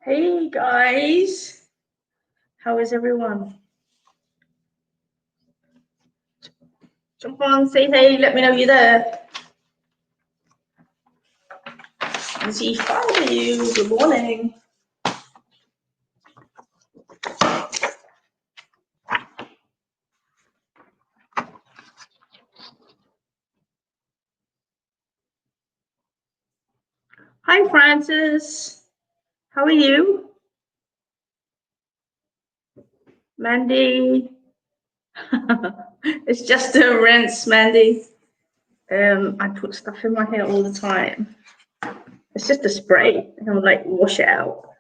Hey guys, how is everyone? Jump on, say hey, let me know you're there. Easy, find you. Good morning. Hi Francis, how are you? Mandy. It's just a rinse, Mandy. I put stuff in my hair all the time. It's just a spray, and I'm like wash it out.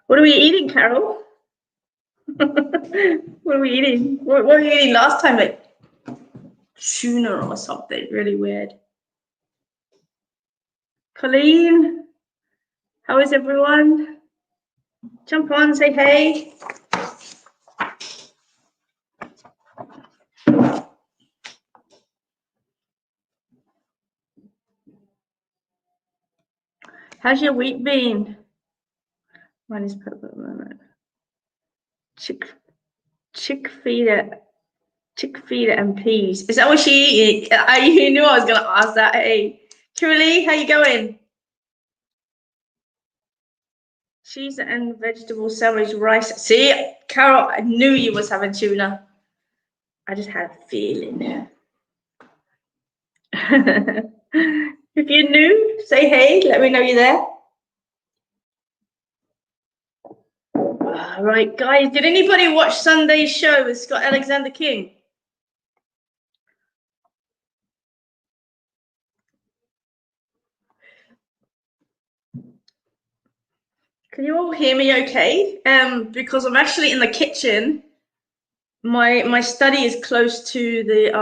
What are we eating, Carol? What are we eating? What were you eating last time? Like tuna or something really weird. Colleen, how is everyone? Jump on, say hey. How's your week been? Mine is purple at the moment. Chick feta and peas. Is that what she eat? You knew I was gonna ask that. Hey, Kimberly, how you going? Cheese and vegetable sandwich, rice. See, Carol, I knew you was having tuna. I just had a feeling. If you're new, say hey. Let me know you're there. All right, guys. Did anybody watch Sunday's show with Scott Alexander King? Can you all hear me okay? Because I'm actually in the kitchen. My study is close to the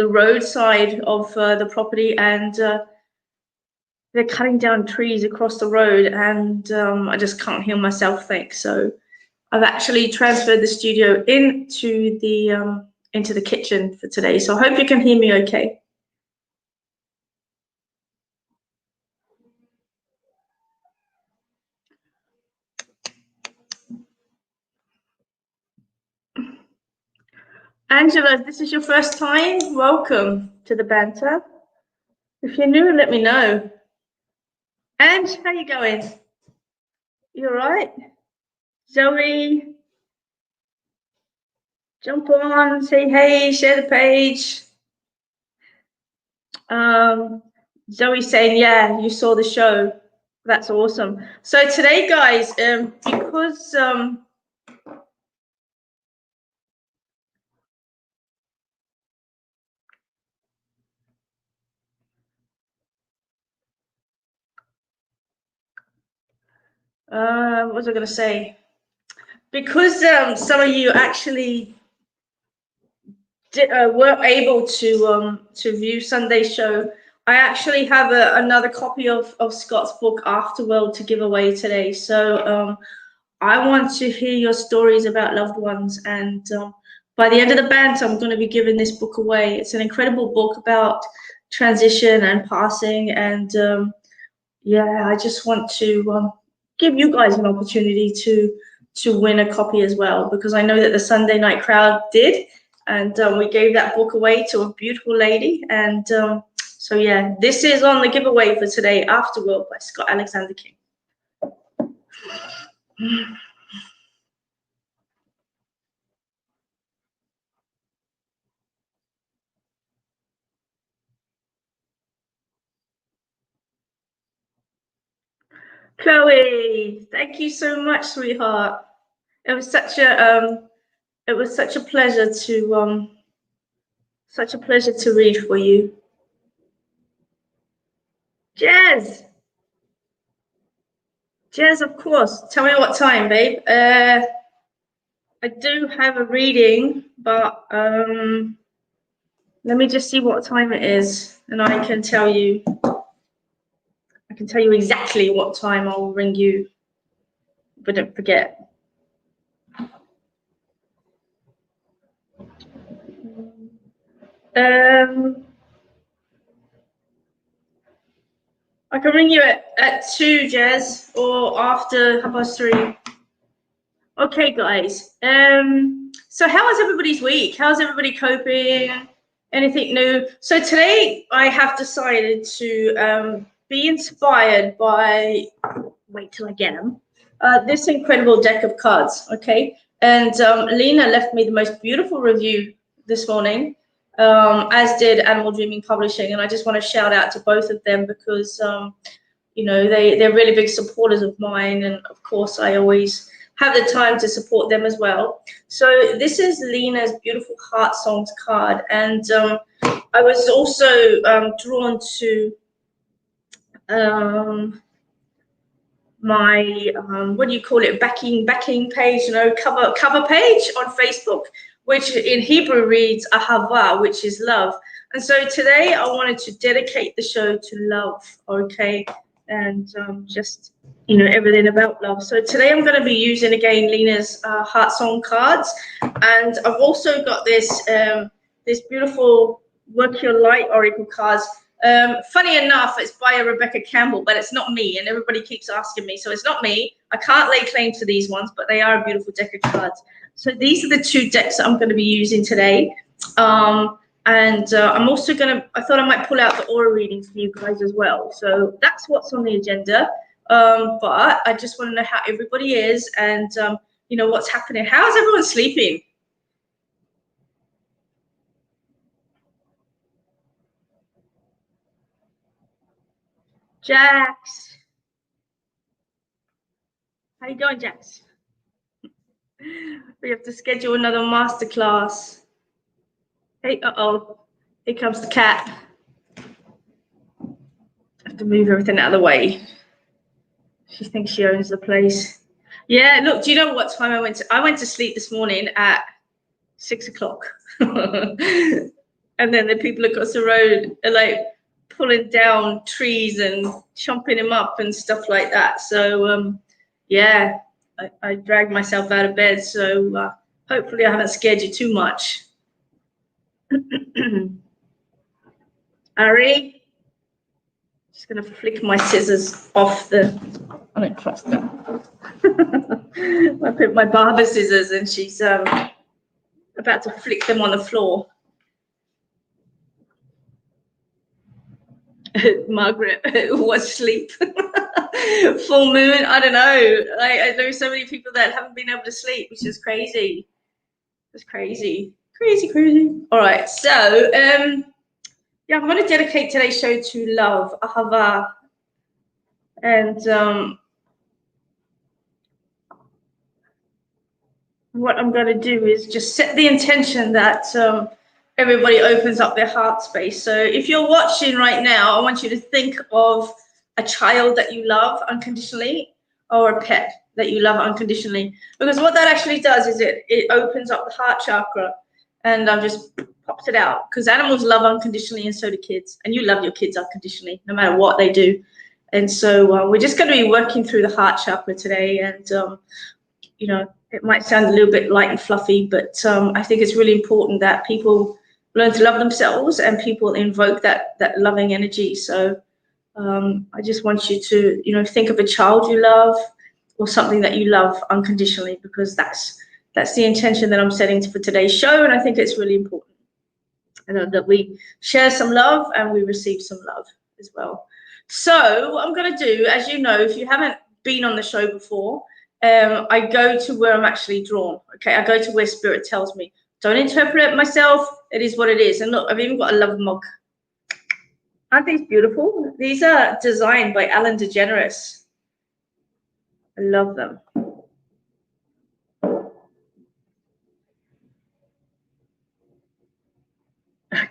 roadside of the property, and they're cutting down trees across the road, and I just can't hear myself think. So I've actually transferred the studio into the kitchen for today. So I hope you can hear me okay. Angela, if this is your first time, welcome to the Banter. If you're new, let me know. Ange, how you going? You all right? Zoe, jump on, say hey, share the page. Zoe saying, yeah, you saw the show. That's awesome. So today, guys, because what was I going to say? Because some of you actually weren't able to view Sunday's show, I actually have another copy of Scott's book Afterworld to give away today. So I want to hear your stories about loved ones, and by the end of the banter, I'm going to be giving this book away. It's an incredible book about transition and passing, and yeah, I just want to give you guys an opportunity to win a copy as well, because I know that the Sunday night crowd did, and we gave that book away to a beautiful lady, and so yeah, this is on the giveaway for today, Afterworld by Scott Alexander King. Chloe, thank you so much, sweetheart. It was such a pleasure to read for you. Jazz, of course. Tell me what time, babe. I do have a reading, but let me just see what time it is, and I can tell you. I can tell you exactly what time I'll ring you, but don't forget. I can ring you at 2, Jez, or after 3:30. Okay, guys. So how was everybody's week? How's everybody coping? Anything new? So today I have decided to be inspired by, wait till I get them, this incredible deck of cards, okay? And Lena left me the most beautiful review this morning, as did Animal Dreaming Publishing. And I just want to shout out to both of them because, you know, they're really big supporters of mine. And of course, I always have the time to support them as well. So this is Lena's beautiful Heart Songs card. And I was also drawn to my what do you call it, backing page, you know, cover page on Facebook, which in Hebrew reads ahava, which is love. And so today I wanted to dedicate the show to love, okay, and just, you know, everything about love. So today I'm going to be using again Lena's Heart Song cards, and I've also got this this beautiful Work Your Light Oracle cards. Funny enough, it's by a Bec Campbell, but it's not me, and everybody keeps asking me, so it's not me. I can't lay claim to these ones, but they are a beautiful deck of cards. So these are the 2 decks that I'm going to be using today. I'm also going to, I thought I might pull out the aura readings for you guys as well. So that's what's on the agenda. But I just want to know how everybody is and, you know, what's happening. How's everyone sleeping? Jax. How you doing, Jax? We have to schedule another masterclass. Hey, uh-oh. Here comes the cat. I have to move everything out of the way. She thinks she owns the place. Yeah, look, do you know what time I went to? I went to sleep this morning at 6 o'clock. And then the people across the road are like pulling down trees and chomping them up and stuff like that. So, yeah, I dragged myself out of bed. So hopefully I haven't scared you too much. Ari, just going to flick my scissors off the, I don't trust that. I put my barber scissors and she's about to flick them on the floor. Margaret was sleep. Full moon, I don't know. I know so many people that haven't been able to sleep, which is crazy. It's crazy. All right, so yeah, I'm going to dedicate today's show to love, ahava, and what I'm going to do is just set the intention that everybody opens up their heart space. So if you're watching right now, I want you to think of a child that you love unconditionally or a pet that you love unconditionally, because what that actually does is it opens up the heart chakra and just pops it out, because animals love unconditionally and so do kids, and you love your kids unconditionally no matter what they do. And so we're just going to be working through the heart chakra today, and you know, it might sound a little bit light and fluffy, but I think it's really important that people learn to love themselves and people invoke that loving energy. So I just want you to, you know, think of a child you love or something that you love unconditionally, because that's the intention that I'm setting for today's show. And I think it's really important, you know, that we share some love and we receive some love as well. So what I'm going to do, as you know, if you haven't been on the show before, I go to where I'm actually drawn. Okay, I go to where spirit tells me. Don't interpret it myself. It is what it is. And look, I've even got a love mug. Aren't these beautiful? These are designed by Ellen DeGeneres. I love them.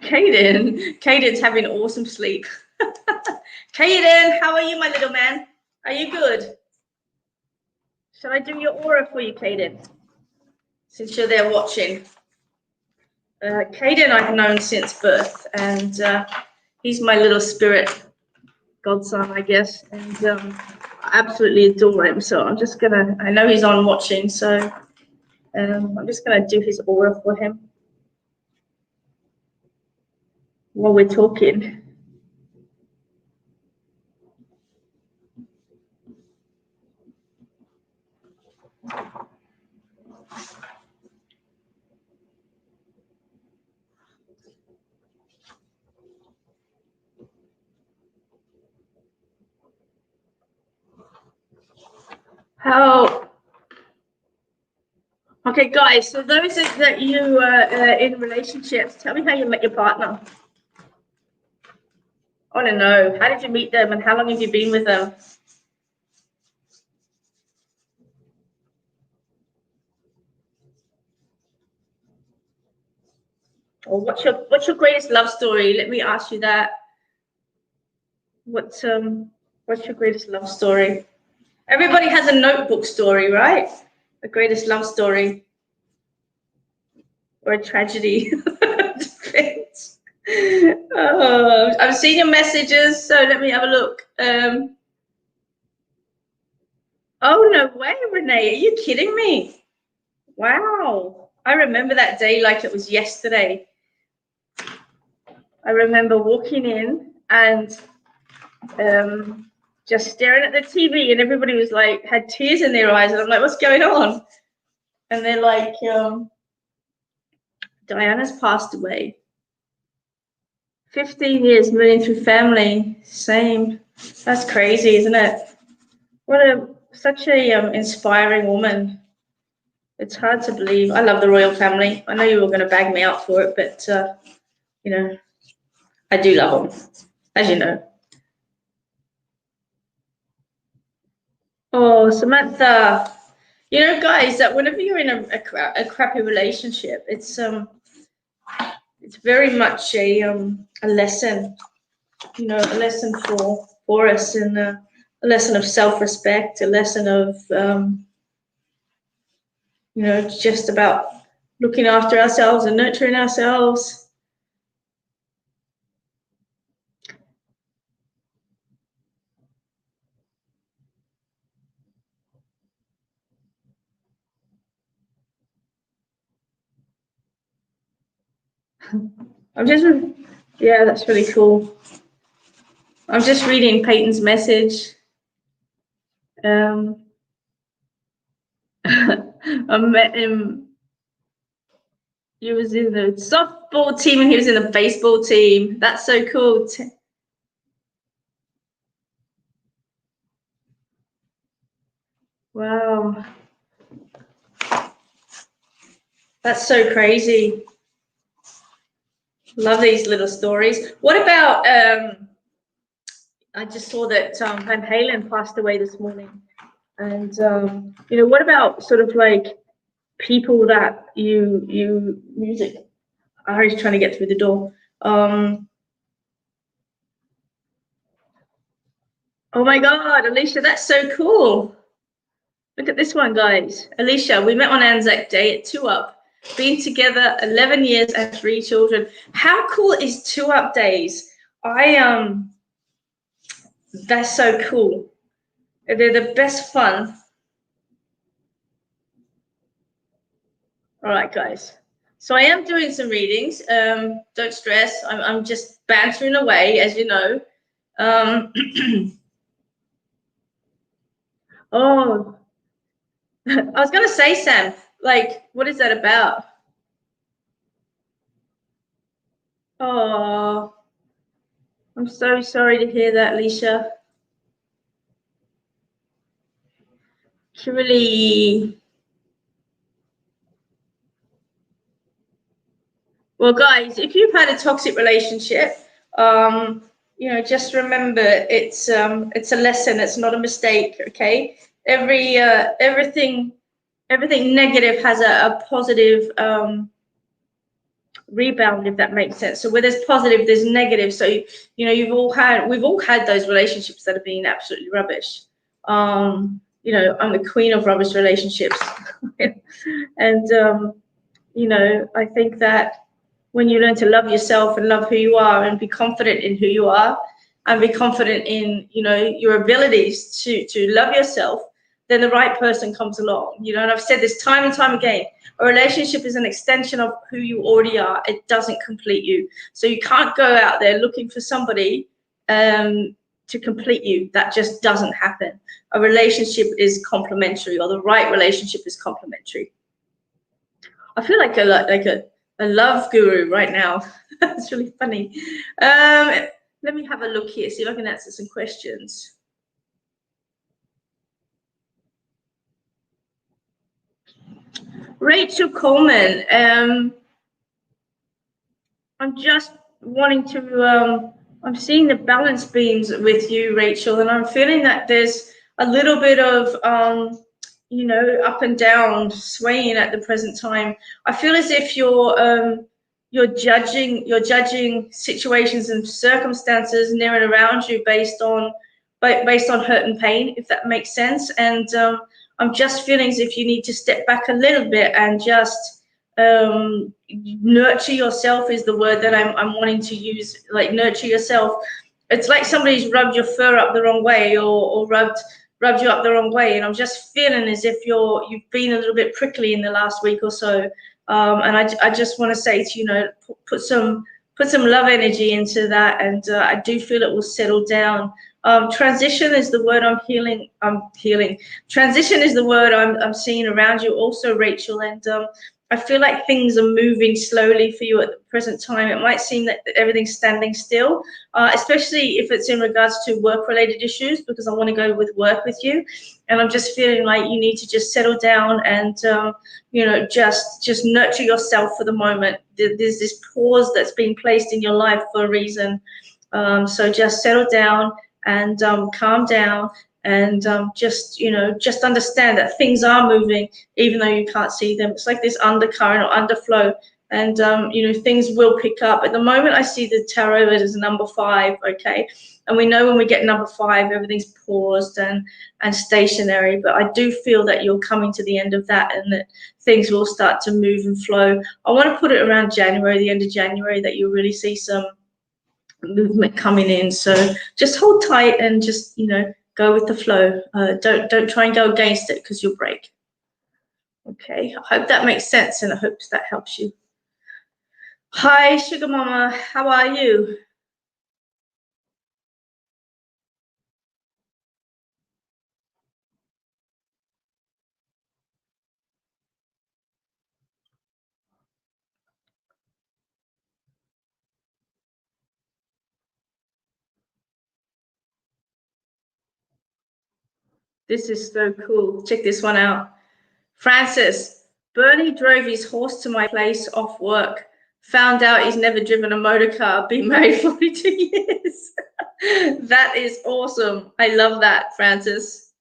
Caden's having awesome sleep. Caden, how are you, my little man? Are you good? Shall I do your aura for you, Caden? Since you're there watching. Caden I've known since birth, and he's my little spirit godson, I guess, and I absolutely adore him. So I'm just gonna, I know he's on watching, so I'm just gonna do his aura for him while we're talking. How? Okay, guys. So those that you are in relationships, tell me how you met your partner. I want to know, how did you meet them and how long have you been with them? Or what's your greatest love story? Let me ask you that. What's your greatest love story? Everybody has a notebook story, right? A greatest love story or a tragedy. Depends. I've seen your messages, so let me have a look. Oh, no way, Renee. Are you kidding me? Wow. I remember that day like it was yesterday. I remember walking in and just staring at the TV, and everybody was like, had tears in their eyes. And I'm like, what's going on? And they're like, Diana's passed away. 15 years moving through family. Same. That's crazy, isn't it? Such a inspiring woman. It's hard to believe. I love the royal family. I know you were going to bag me out for it, but you know, I do love them, as you know. Oh, Samantha. You know, guys, that whenever you're in a crappy relationship, it's very much a lesson, you know, a lesson for us, and a lesson of self-respect, a lesson of you know, just about looking after ourselves and nurturing ourselves. Yeah, that's really cool. I'm just reading Peyton's message. I met him. He was in the softball team and he was in the baseball team. That's so cool. Wow. That's so crazy. Love these little stories. What about, I just saw that Van Halen passed away this morning. And, you know, what about sort of like people that music? Ari's trying to get through the door. Oh my God, Alicia, that's so cool. Look at this one, guys. Alicia, we met on Anzac Day at 2 Up. Been together 11 years and 3 children. How cool is 2 Up days? That's so cool. They're the best fun. All right, guys. So I am doing some readings. Don't stress. I'm just bantering away, as you know. Oh, I was going to say, Sam, like, what is that about? Oh, I'm so sorry to hear that, Alicia. Really. Well, guys, if you've had a toxic relationship, you know, just remember it's a lesson. It's not a mistake. Okay, everything negative has a positive rebound, if that makes sense. So where there's positive, there's negative. So you know, we've all had those relationships that have been absolutely rubbish. You know, I'm the queen of rubbish relationships, and you know, I think that when you learn to love yourself and love who you are and be confident in who you are and be confident in, you know, your abilities to love yourself, then the right person comes along, you know. And I've said this time and time again, a relationship is an extension of who you already are. It doesn't complete you. So you can't go out there looking for somebody to complete you. That just doesn't happen. A relationship is complementary, or the right relationship is complementary. I feel like a love guru right now. That's really funny. Let me have a look here, see if I can answer some questions. Rachel Coleman. I'm just wanting to. I'm seeing the balance beams with you, Rachel, and I'm feeling that there's a little bit of up and down, swaying at the present time. I feel as if you're judging situations and circumstances near and around you based on hurt and pain, if that makes sense. And I'm just feeling as if you need to step back a little bit and just nurture yourself is the word that I'm wanting to use. Like, nurture yourself. It's like somebody's rubbed your fur up the wrong way, or rubbed you up the wrong way, and I'm just feeling as if you've been a little bit prickly in the last week or so. And I just want to say to you, put some love energy into that, and I do feel it will settle down. Transition is the word I'm healing. Transition is the word I'm seeing around you also, Rachel, and I feel like things are moving slowly for you at the present time. It might seem that everything's standing still, especially if it's in regards to work-related issues, because I want to go with work with you. And I'm just feeling like you need to just settle down and, just nurture yourself for the moment. There's this pause that's been placed in your life for a reason. So just settle down and calm down. And just understand that things are moving, even though you can't see them. It's like this undercurrent or underflow, and things will pick up. At the moment, I see the tarot as number 5, okay? And we know when we get number 5, everything's paused and stationary. But I do feel that you're coming to the end of that, and that things will start to move and flow. I want to put it around January, the end of January, that you'll really see some movement coming in. So just hold tight and just go with the flow. Don't try and go against it, because you'll break. Okay, I hope that makes sense, and I hope that helps you. Hi, Sugar Mama, how are you? This is so cool. Check this one out. Francis, Bernie drove his horse to my place off work. Found out he's never driven a motor car. Been married 42 years. That is awesome. I love that, Francis.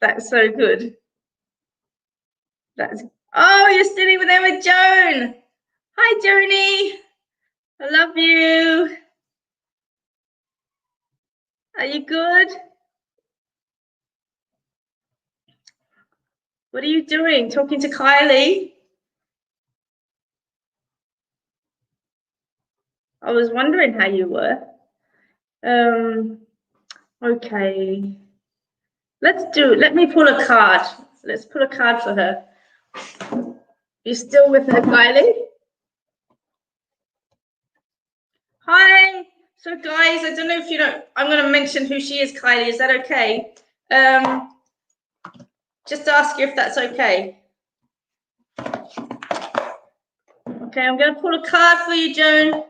That's so good. Oh, you're sitting with them with Joan. Hi, Joni. I love you. Are you good? What are you doing? Talking to Kylie? I was wondering how you were. Okay. Let me pull a card. Let's pull a card for her. You still with her, Kylie? Hi. So guys, I don't know if you know, I'm going to mention who she is, Kylie. Is that okay? Just ask you if that's okay. Okay, I'm going to pull a card for you, Joan.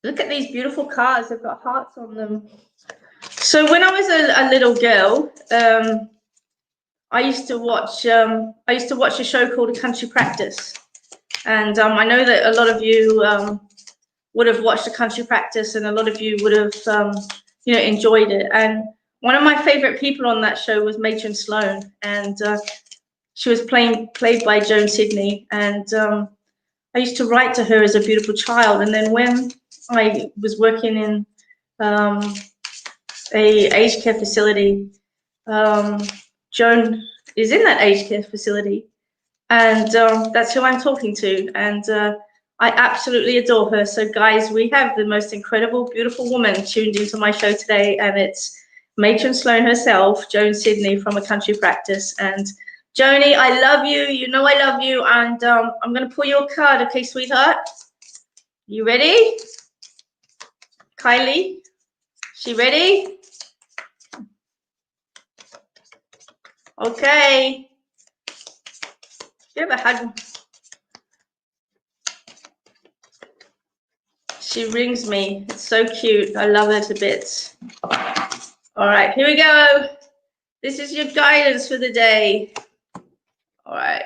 Look at these beautiful cards. They've got hearts on them. So when I was a little girl, I used to watch a show called A Country Practice, and I know that a lot of you would have watched A Country Practice, and a lot of you would have enjoyed it. And one of my favorite people on that show was Matron Sloan, and she was played by Joan Sidney. And I used to write to her as a beautiful child, and then when I was working in a aged care facility, Joan is in that aged care facility, and that's who I'm talking to, and I absolutely adore her. So guys, we have the most incredible, beautiful woman tuned into my show today, and it's Matron Sloan herself, Joan Sidney from A Country Practice. And Joni, I love you. You know I love you, and I'm going to pull you a card, okay, sweetheart? You ready? Kylie, she ready? Okay. Give a hug. She rings me. It's so cute. I love her to bits. All right, here we go. This is your guidance for the day. All right,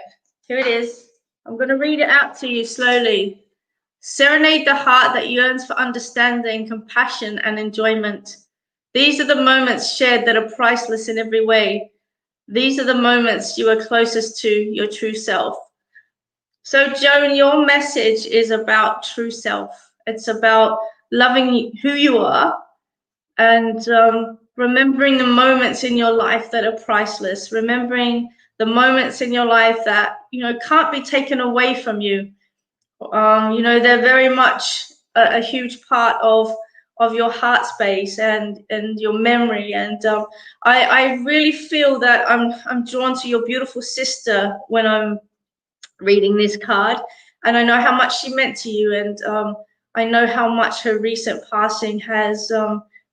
here it is. I'm going to read it out to you slowly. Serenade the heart that yearns for understanding, compassion, and enjoyment. These are the moments shared that are priceless in every way. These are the moments you are closest to your true self. So, Joan, your message is about true self. It's about loving who you are and remembering the moments in your life that are priceless, remembering the moments in your life that, can't be taken away from you. They're very much a huge part of your heart space and your memory. And I really feel that I'm drawn to your beautiful sister when I'm reading this card, and I know how much she meant to you, and I know how much her recent passing has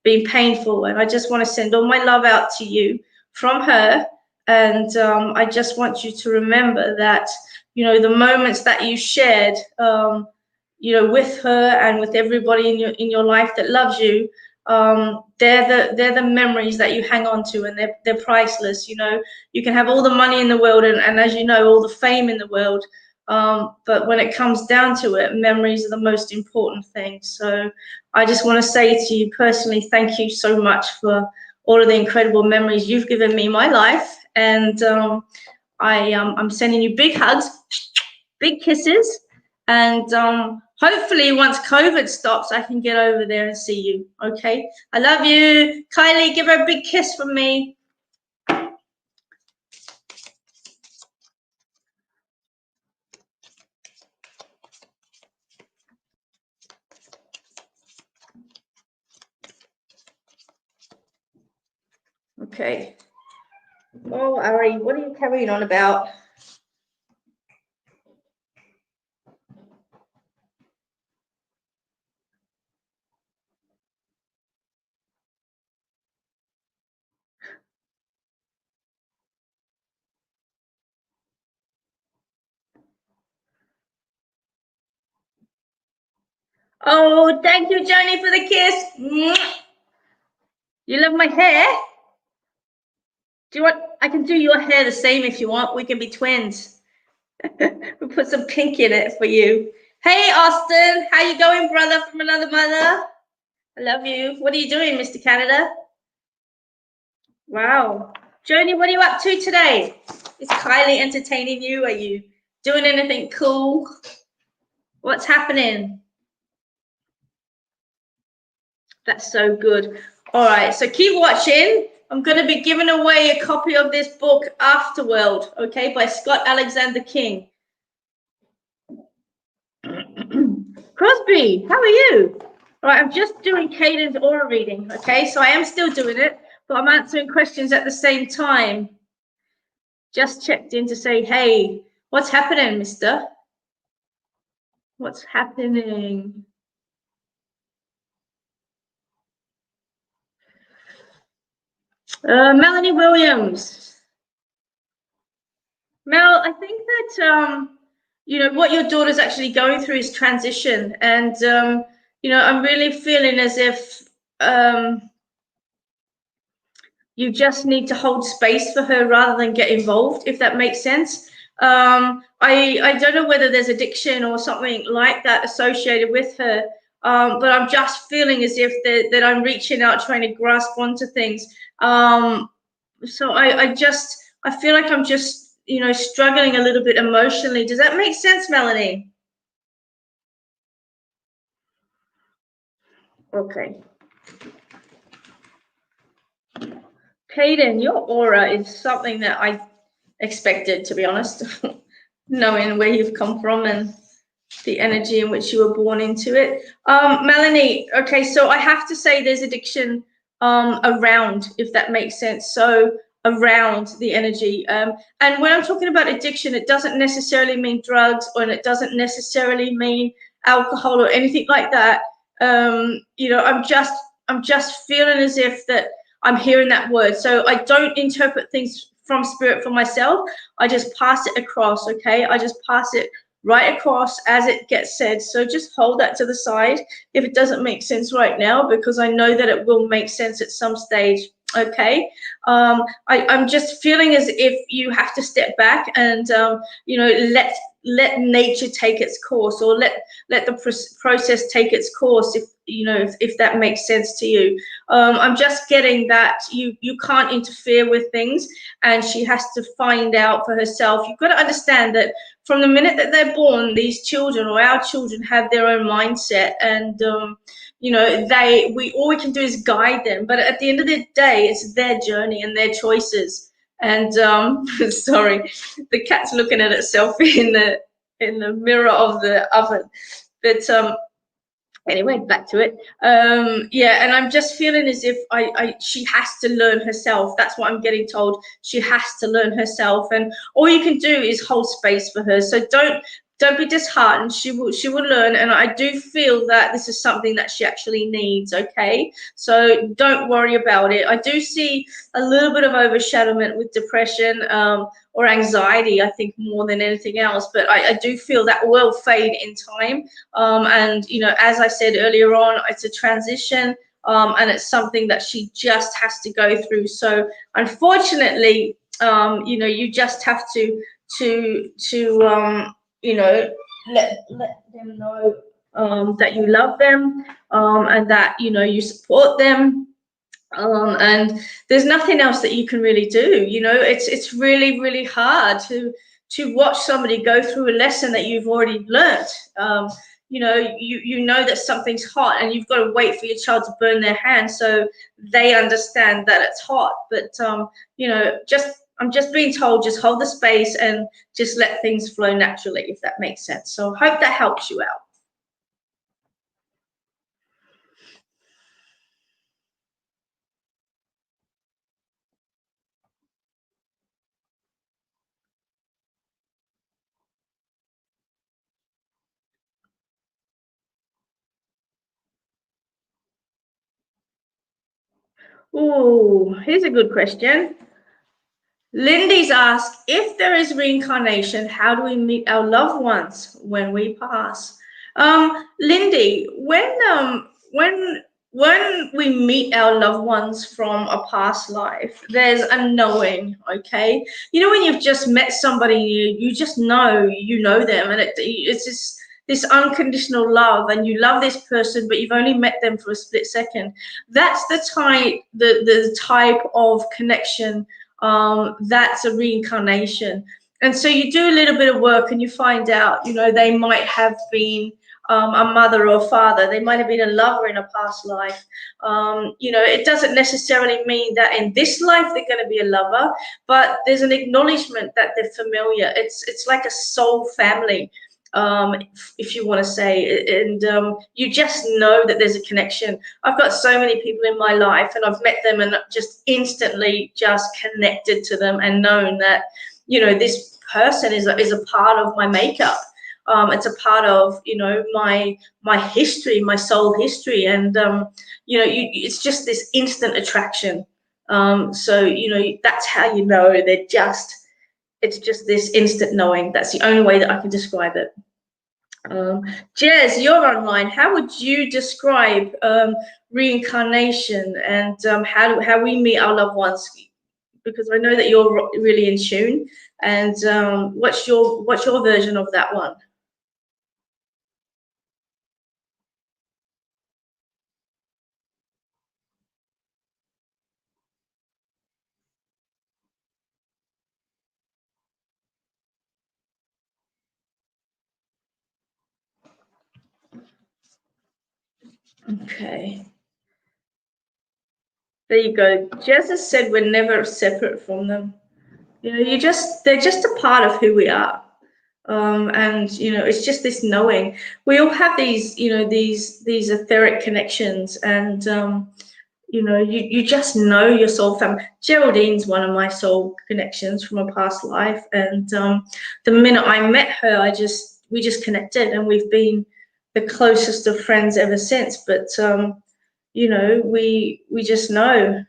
been painful, and I just want to send all my love out to you from her. And I just want you to remember that the moments that you shared with her and with everybody in your life that loves you, they're the memories that you hang on to, and they're priceless. You can have all the money in the world and as you know, all the fame in the world, but when it comes down to it, memories are the most important thing. So I just want to say to you personally, thank you so much for all of the incredible memories you've given me in my life. And I'm sending you big hugs, big kisses, and hopefully once COVID stops, I can get over there and see you. Okay, I love you. Kylie, give her a big kiss from me. Okay. Oh, Ari, what are you carrying on about? Oh, thank you, Johnny, for the kiss. You love my hair? Do you want? I can do your hair the same if you want. We can be twins. We'll put some pink in it for you. Hey, Austin, how you going, brother from another mother? I love you. What are you doing, Mr. Canada? Wow. Joni, what are you up to today? Is Kylie entertaining you? Are you doing anything cool? What's happening? That's so good. All right, so keep watching. I'm going to be giving away a copy of this book, Afterworld, okay, by Scott Alexander King. Crosby, how are you? All right, I'm just doing Caden's aura reading, okay? So I am still doing it, but I'm answering questions at the same time. Just checked in to say, hey, what's happening, mister? What's happening? Melanie Williams. Mel, I think that, what your daughter's actually going through is transition. And, I'm really feeling as if you just need to hold space for her rather than get involved, if that makes sense. I don't know whether there's addiction or something like that associated with her, but I'm just feeling as if that I'm reaching out, trying to grasp onto things. So I feel like I'm just, struggling a little bit emotionally. Does that make sense, Melanie? Okay. Caden, your aura is something that I expected, to be honest, knowing where you've come from and the energy in which you were born into it. Melanie, okay, so I have to say there's addiction around, if that makes sense. So around the energy. And when I'm talking about addiction, it doesn't necessarily mean drugs, or it doesn't necessarily mean alcohol or anything like that. I'm just feeling as if that I'm hearing that word. So I don't interpret things from spirit for myself. I just pass it across, okay? I just pass it right across as it gets said. So just hold that to the side if it doesn't make sense right now, because I know that it will make sense at some stage. Okay. I'm just feeling as if you have to step back and let nature take its course, or let the process take its course, if that makes sense to you. I'm just getting that you can't interfere with things, and she has to find out for herself. You've got to understand that from the minute that they're born, these children, or our children, have their own mindset, and we all we can do is guide them, but at the end of the day, it's their journey and their choices. And sorry, the cat's looking at itself in the mirror of the oven. But anyway, back to it. Yeah, and I'm just feeling as if she has to learn herself. That's what I'm getting told. She has to learn herself, and all you can do is hold space for her. So don't be disheartened. She will learn, and I do feel that this is something that she actually needs. Okay, so don't worry about it. I do see a little bit of overshadowment with depression, or anxiety, I think, more than anything else, but I do feel that will fade in time. And as I said earlier on, it's a transition, and it's something that she just has to go through. So unfortunately, you just have to let them know that you love them, and that you support them. And there's nothing else that you can really do. It's really, really hard to watch somebody go through a lesson that you've already learnt. You know that something's hot, and you've got to wait for your child to burn their hand so they understand that it's hot. But I'm just being told, just hold the space and just let things flow naturally, if that makes sense. So I hope that helps you out. Oh, here's a good question. Lindy's asked, if there is reincarnation, how do we meet our loved ones when we pass? Lindy, when we meet our loved ones from a past life, there's a knowing. Okay, when you've just met somebody, you just know them, and it's just this unconditional love, and you love this person, but you've only met them for a split second. That's the type of connection, that's a reincarnation. And so you do a little bit of work, and you find out, they might have been a mother or father. They might have been a lover in a past life. It doesn't necessarily mean that in this life they're going to be a lover, but there's an acknowledgement that they're familiar. It's like a soul family, if you want to say, and you just know that there's a connection. I've got so many people in my life, and I've met them and just instantly just connected to them, and known that this person is a part of my makeup. It's a part of my history, my soul history, and it's just this instant attraction. So that's how it's just this instant knowing. That's the only way that I can describe it. Jez, you're online. How would you describe reincarnation, and how we meet our loved ones? Because I know that you're really in tune. And what's your version of that one? Okay. There you go. Jez has said we're never separate from them. They're just a part of who we are. And it's just this knowing. We all have these etheric connections, and you just know your soul family. Geraldine's one of my soul connections from a past life, and the minute I met her, we just connected, and we've been the closest of friends ever since. But we just know.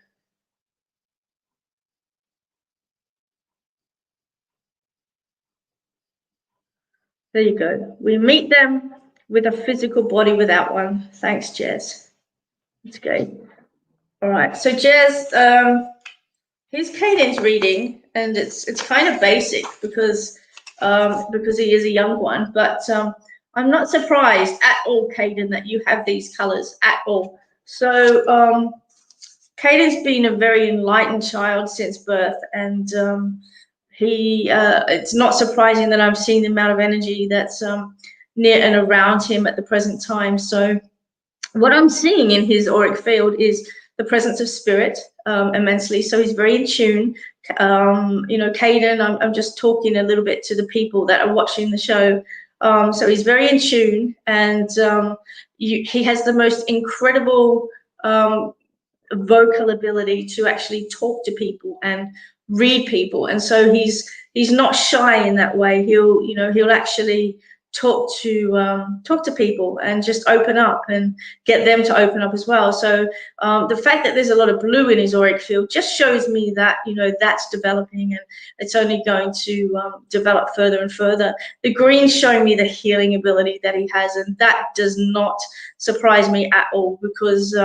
There you go. We meet them with a physical body without one. Thanks, Jess. It's great. All right. So Jez, here's Caden's reading, and it's kind of basic because he is a young one, but I'm not surprised at all, Caden, that you have these colors at all. So Caden's been a very enlightened child since birth, and it's not surprising that I'm seeing the amount of energy that's near and around him at the present time. So what I'm seeing in his auric field is the presence of spirit immensely. So he's very in tune. You know, Caden, I'm just talking a little bit to the people that are watching the show. So he's very in tune, and he has the most incredible vocal ability to actually talk to people and read people. And so he's not shy in that way. He'll actually talk to people and just open up and get them to open up as well. So the fact that there's a lot of blue in his auric field just shows me that that's developing, and it's only going to develop further and further. The green's showing me the healing ability that he has, and that does not surprise me at all, because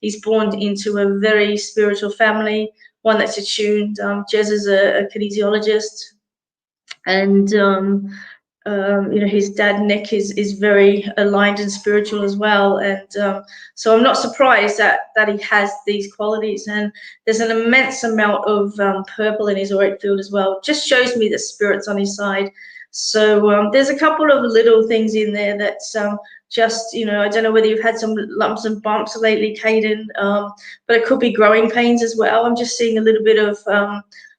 he's born into a very spiritual family, one that's attuned. Jez is a kinesiologist, and his dad Nick is very aligned and spiritual as well, and so I'm not surprised that he has these qualities. And there's an immense amount of purple in his auric field as well. Just shows me that spirit's on his side. So there's a couple of little things in there that's just, I don't know whether you've had some lumps and bumps lately, Caden, but it could be growing pains as well. I'm just seeing a little bit of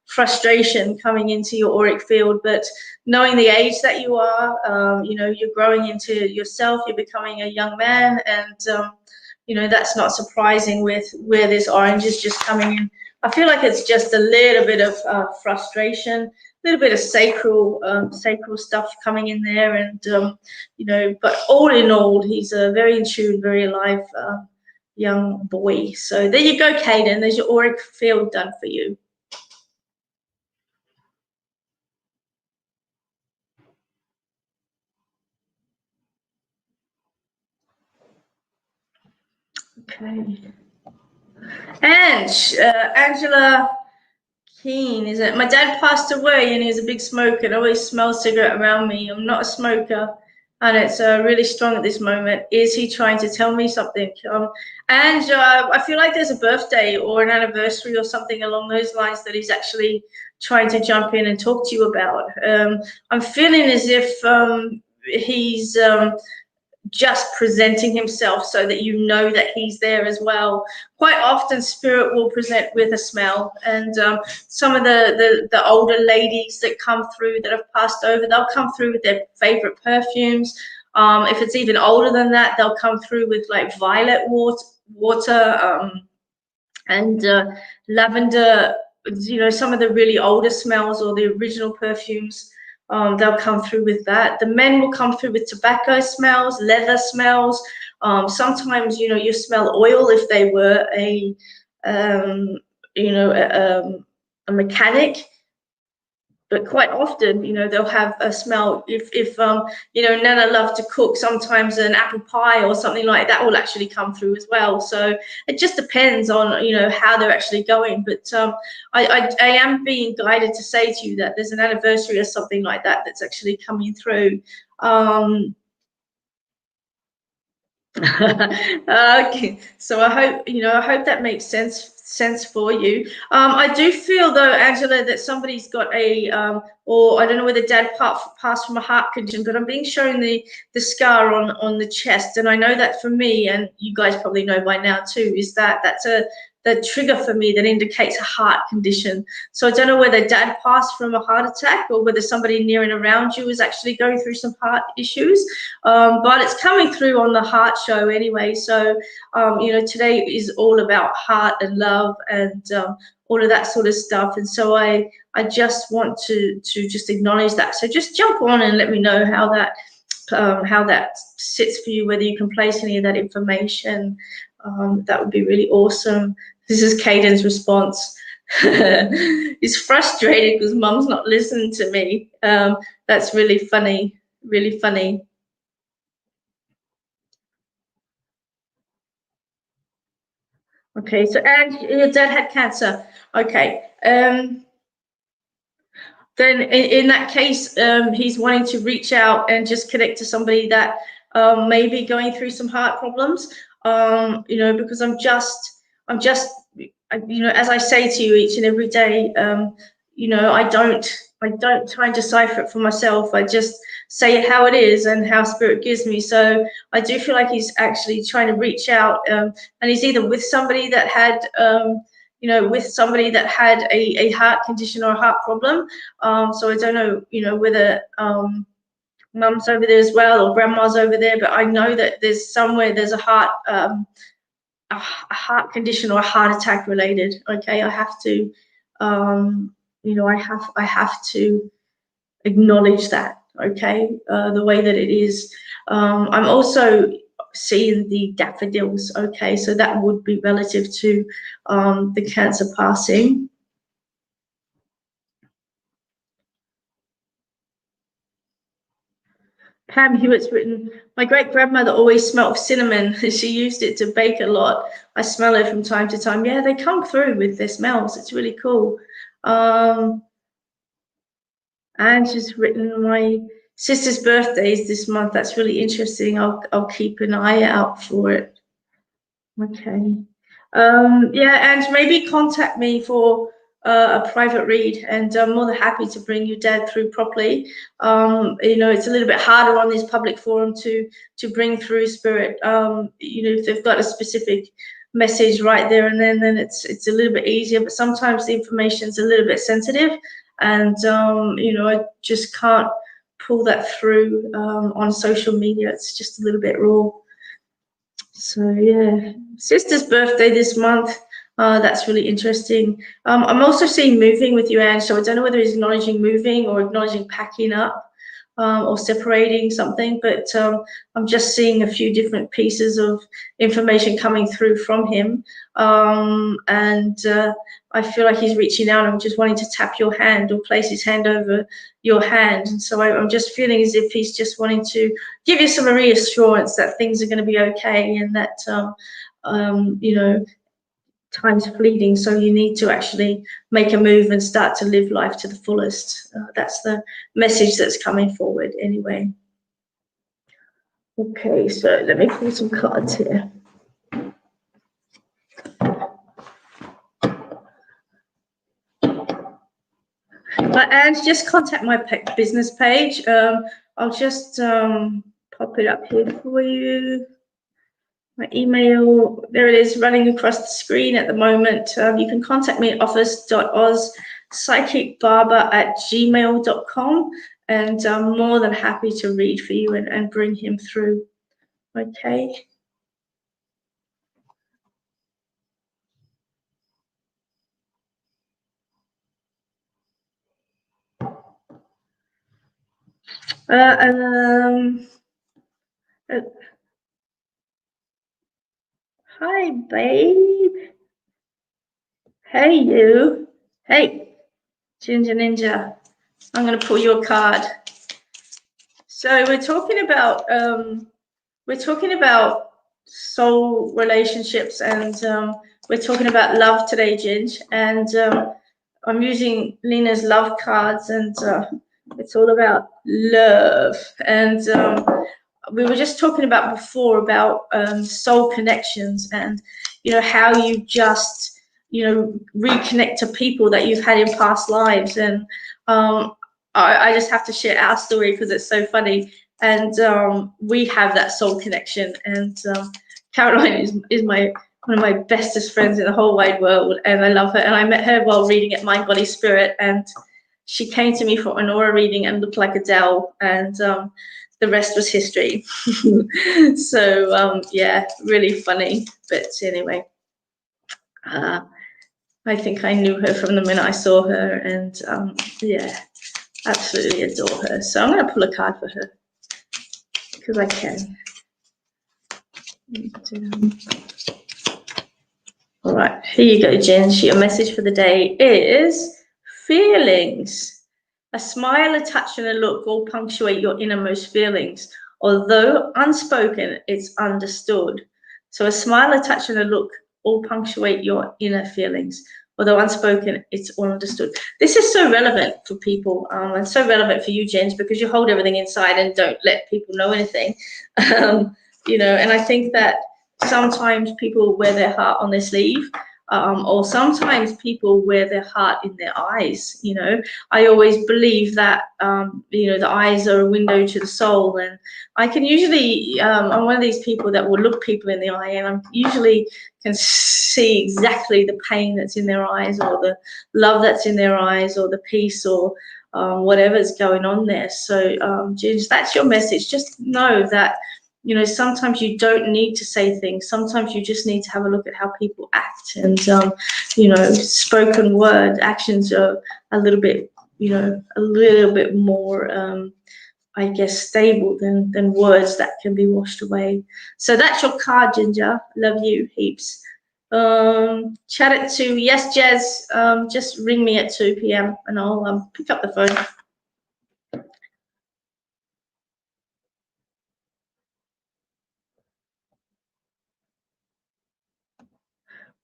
frustration coming into your auric field, but knowing the age that you are, you're growing into yourself, you're becoming a young man, and that's not surprising with where this orange is just coming in. I feel like it's just a little bit of frustration, a little bit of sacral stuff coming in there, and but all in all, he's a very in tune, very alive young boy. So there you go, Caden. There's your auric field done for you. Okay. And Angela Keen, is it? My dad passed away, and he was a big smoker and always smells cigarette around me. I'm not a smoker, and it's really strong at this moment. Is he trying to tell me something? And I feel like there's a birthday or an anniversary or something along those lines that he's actually trying to jump in and talk to you about. I'm feeling as if he's just presenting himself so that you know that he's there as well. Quite often spirit will present with a smell, and some of the older ladies that come through that have passed over, they'll come through with their favorite perfumes. If it's even older than that, they'll come through with like violet water and lavender, some of the really older smells or the original perfumes. They'll come through with that. The men will come through with tobacco smells, leather smells. Sometimes, you smell oil if they were a mechanic. But quite often, they'll have a smell. If Nana loved to cook, sometimes an apple pie or something like that will actually come through as well. So it just depends on, how they're actually going. But I am being guided to say to you that there's an anniversary or something like that that's actually coming through. Okay, so I hope that makes sense for you. I do feel though, Angela, that somebody's got a or I don't know whether dad passed from a heart condition, but I'm being shown the scar on the chest, and I know that for me, and you guys probably know by now too, is that's the trigger for me that indicates a heart condition. So I don't know whether dad passed from a heart attack or whether somebody near and around you is actually going through some heart issues, but it's coming through on the heart show anyway. So today is all about heart and love and all of that sort of stuff, and so I just want to just acknowledge that. So just jump on and let me know how that sits for you, whether you can place any of that information. That would be really awesome. This is Caden's response. He's frustrated because mum's not listening to me. That's really funny, really funny. Okay, so and your dad had cancer. Okay. Then in that case, he's wanting to reach out and just connect to somebody that may be going through some heart problems. You know, because I'm just, you know, as I say to you each and every day, you know, I don't try and decipher it for myself. I just say how it is and how spirit gives me. So I do feel like he's actually trying to reach out, and he's either with somebody that had, you know, with somebody that had a heart condition or a heart problem. So I don't know, you know, whether mum's over there as well or grandma's over there, but I know that there's somewhere there's a heart condition or a heart attack related. Okay, I have to, you know, I have to acknowledge that. Okay, the way that it is. I'm also seeing the daffodils. Okay, so that would be relative to the cancer passing. Pam Hewitt's written, my great grandmother always smelled of cinnamon. She used it to bake a lot. I smell it from time to time. Yeah, they come through with their smells. It's really cool. And she's written, my sister's birthday is this month. That's really interesting. I'll keep an eye out for it. Okay. Yeah, and maybe contact me for a private read, and I'm more than happy to bring your dad through properly. You know, it's a little bit harder on this public forum to bring through spirit. You know, if they've got a specific message right there and then it's a little bit easier. But sometimes the information is a little bit sensitive, and you know, I just can't pull that through on social media. It's just a little bit raw. So yeah, sister's birthday this month. That's really interesting. I'm also seeing moving with you, Ange. So I don't know whether he's acknowledging moving or acknowledging packing up, or separating something. But I'm just seeing a few different pieces of information coming through from him, and I feel like he's reaching out and just wanting to tap your hand or place his hand over your hand. And so I'm just feeling as if he's just wanting to give you some reassurance that things are going to be okay, and that you know, time's fleeting, so you need to actually make a move and start to live life to the fullest. That's the message that's coming forward anyway. Okay, so let me pull some cards here. And just contact my business page. I'll just pop it up here for you. My email, there it is, running across the screen at the moment. You can contact me at office.oz.psychicbarber@gmail.com, and I'm more than happy to read for you and bring him through. Okay. Hi, babe. Hey, you. Hey, Ginger Ninja. I'm going to pull you a card. So we're talking about soul relationships, and we're talking about love today, Ginge. And I'm using Lena's love cards, and it's all about love. And we were just talking about before about soul connections, and you know how you just, you know, reconnect to people that you've had in past lives. And I just have to share our story because it's so funny. And we have that soul connection. And Caroline is one of my bestest friends in the whole wide world, and I love her. And I met her while reading at Mind, Body, Spirit, and she came to me for an aura reading and looked like Adele, and the rest was history. So yeah, really funny. But anyway, I think I knew her from the minute I saw her, and yeah, absolutely adore her. So I'm going to pull a card for her because I can. And, all right, here you go, Jen. Your message for the day is feelings. A smile, a touch, and a look all punctuate your innermost feelings. Although unspoken, it's understood. So a smile, a touch, and a look all punctuate your inner feelings. Although unspoken, it's all understood. This is so relevant for people, and so relevant for you, Jens, because you hold everything inside and don't let people know anything. And I think that sometimes people wear their heart on their sleeve, or sometimes people wear their heart in their eyes. I always believe that, the eyes are a window to the soul, and I can usually, I'm one of these people that will look people in the eye, and I usually can see exactly the pain that's in their eyes, or the love that's in their eyes, or the peace, or whatever's going on there. So, Ginge, that's your message. Just know that, sometimes you don't need to say things. Sometimes you just need to have a look at how people act. And, spoken word actions are a little bit, more, I guess, stable than words that can be washed away. So that's your card, Ginger. Love you heaps. Chat it to, yes, Jez, just ring me at 2 p.m. and I'll pick up the phone.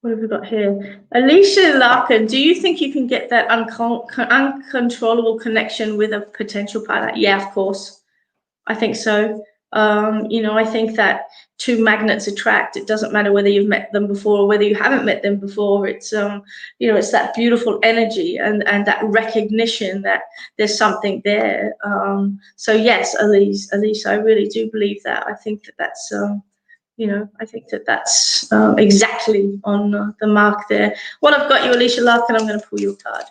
What have we got here? Alicia Larkin, do you think you can get that uncontrollable connection with a potential partner? Yeah, of course. I think so. I think that two magnets attract. It doesn't matter whether you've met them before or whether you haven't met them before. It's it's that beautiful energy and that recognition that there's something there. So yes, Alicia, I really do believe that. I think that's exactly on the mark there. Well, I've got you, Alicia Larkin. I'm going to pull you a card.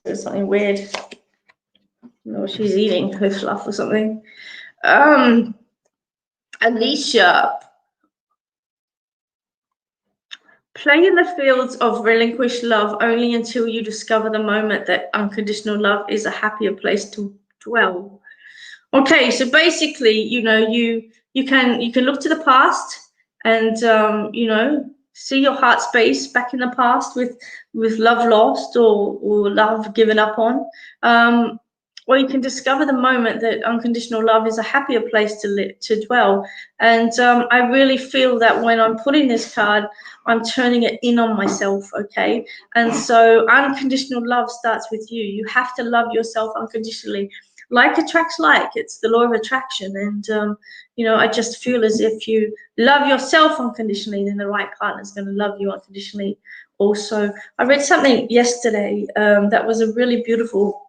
There's something weird. No, she's eating her fluff or something. Alicia, play in the fields of relinquished love only until you discover the moment that unconditional love is a happier place to dwell. Okay, so basically, you can look to the past and see your heart space back in the past with love lost or love given up on. Or you can discover the moment that unconditional love is a happier place to dwell. And I really feel that when I'm putting this card, I'm turning it in on myself, okay? And so unconditional love starts with you. You have to love yourself unconditionally. Like attracts like. It's the law of attraction. And, I just feel as if you love yourself unconditionally, then the right partner is going to love you unconditionally also. I read something yesterday that was a really beautiful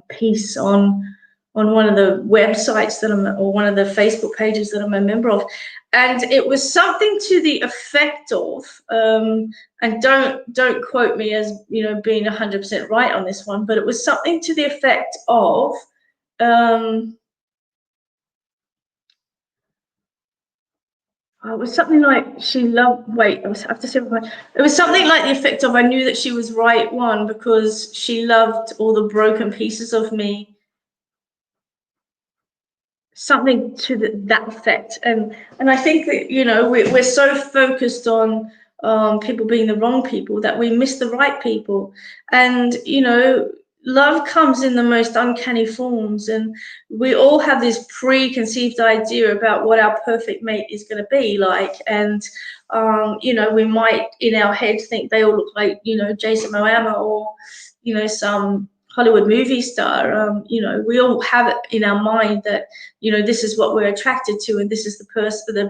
piece on one of the websites or one of the Facebook pages that I'm a member of, and it was something to the effect of, and don't quote me as being 100% right on this one, but it was something to the effect of, it was something like she loved. Wait, I have to say. It was something like the effect of, I knew that she was right one because she loved all the broken pieces of me. Something to that effect. And I think that we're so focused on people being the wrong people that we miss the right people. And love comes in the most uncanny forms, and we all have this preconceived idea about what our perfect mate is going to be like. And we might in our head think they all look like Jason Momoa or some Hollywood movie star. We all have it in our mind that this is what we're attracted to, and this is the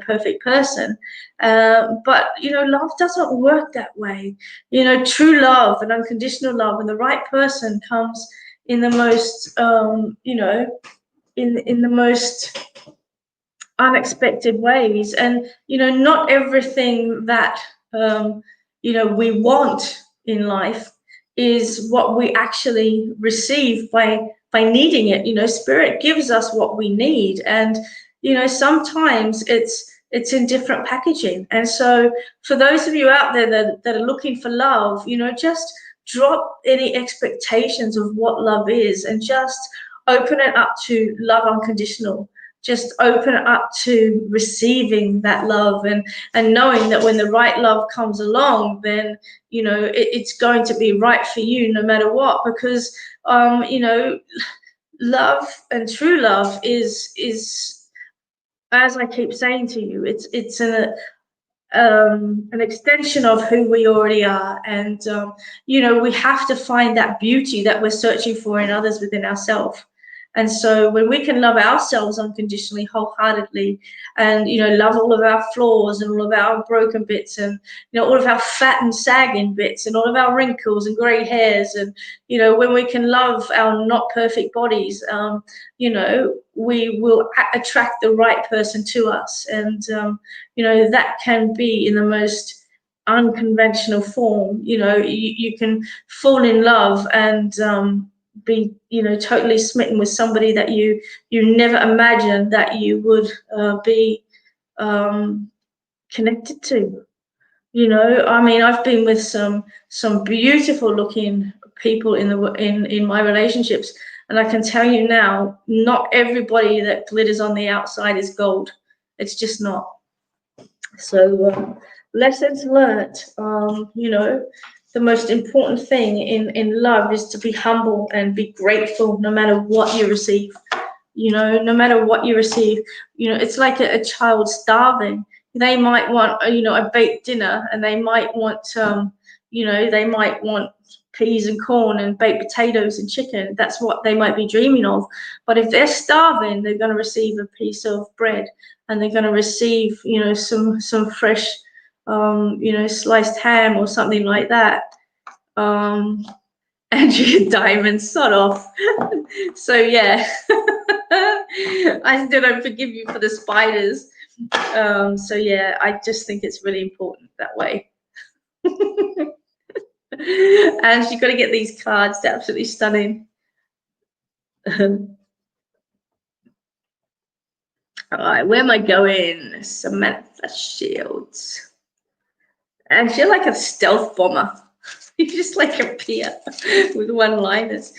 perfect person. But love doesn't work that way. True love and unconditional love and the right person comes in the most in the most unexpected ways. And not everything that we want in life is what we actually receive by needing it. Spirit gives us what we need, and sometimes it's in different packaging. And so for those of you out there that are looking for love, just drop any expectations of what love is and just open it up to love unconditional. just open up to receiving that love, and knowing that when the right love comes along, then it's going to be right for you no matter what, because love and true love is, as I keep saying to you, it's an extension of who we already are. And we have to find that beauty that we're searching for in others within ourselves. And so when we can love ourselves unconditionally, wholeheartedly, and love all of our flaws and all of our broken bits, and all of our fat and sagging bits, and all of our wrinkles and gray hairs, and when we can love our not perfect bodies, we will attract the right person to us. And that can be in the most unconventional form. You can fall in love and be totally smitten with somebody that you never imagined that you would be connected to. I mean, I've been with some beautiful looking people in my relationships, and I can tell you now, not everybody that glitters on the outside is gold. It's just not. So lessons learned. The most important thing in love is to be humble and be grateful no matter what you receive. No matter what you receive, it's like a child starving. They might want a baked dinner, and they might want peas and corn and baked potatoes and chicken. That's what they might be dreaming of. But if they're starving, they're going to receive a piece of bread, and they're going to receive some fresh sliced ham or something like that. Andrea Diamond, sod off. So yeah, I still don't forgive you for the spiders. So yeah, I just think it's really important that way. And you've got to get these cards. They're absolutely stunning. All right, where am I going? Samantha Shields. And you're like a stealth bomber. You just like appear with one-liners.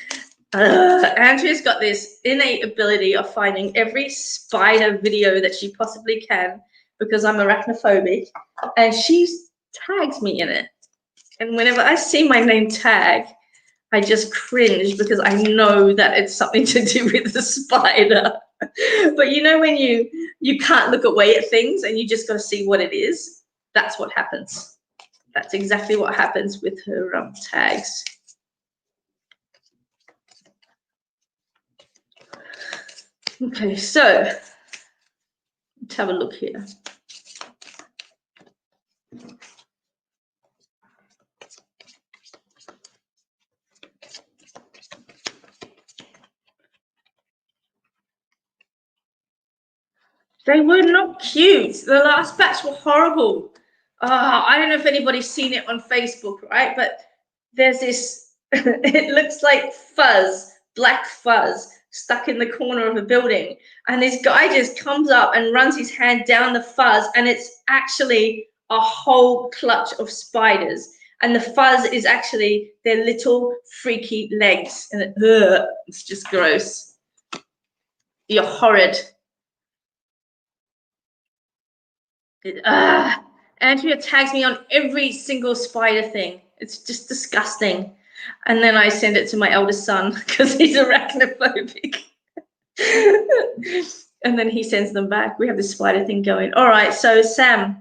Andrea's got this innate ability of finding every spider video that she possibly can, because I'm arachnophobic, and she tags me in it. And whenever I see my name tag, I just cringe, because I know that it's something to do with the spider. But when you can't look away at things and you just got to see what it is, that's what happens. That's exactly what happens with her tags. Okay, so let's have a look here. They were not cute. The last batch were horrible. I don't know if anybody's seen it on Facebook, right? But there's this, it looks like fuzz, black fuzz, stuck in the corner of a building. And this guy just comes up and runs his hand down the fuzz, and it's actually a whole clutch of spiders. And the fuzz is actually their little freaky legs. And it's just gross. You're horrid. Andrea tags me on every single spider thing. It's just disgusting. And then I send it to my eldest son, because he's arachnophobic. And then he sends them back. We have this spider thing going. All right, so Sam,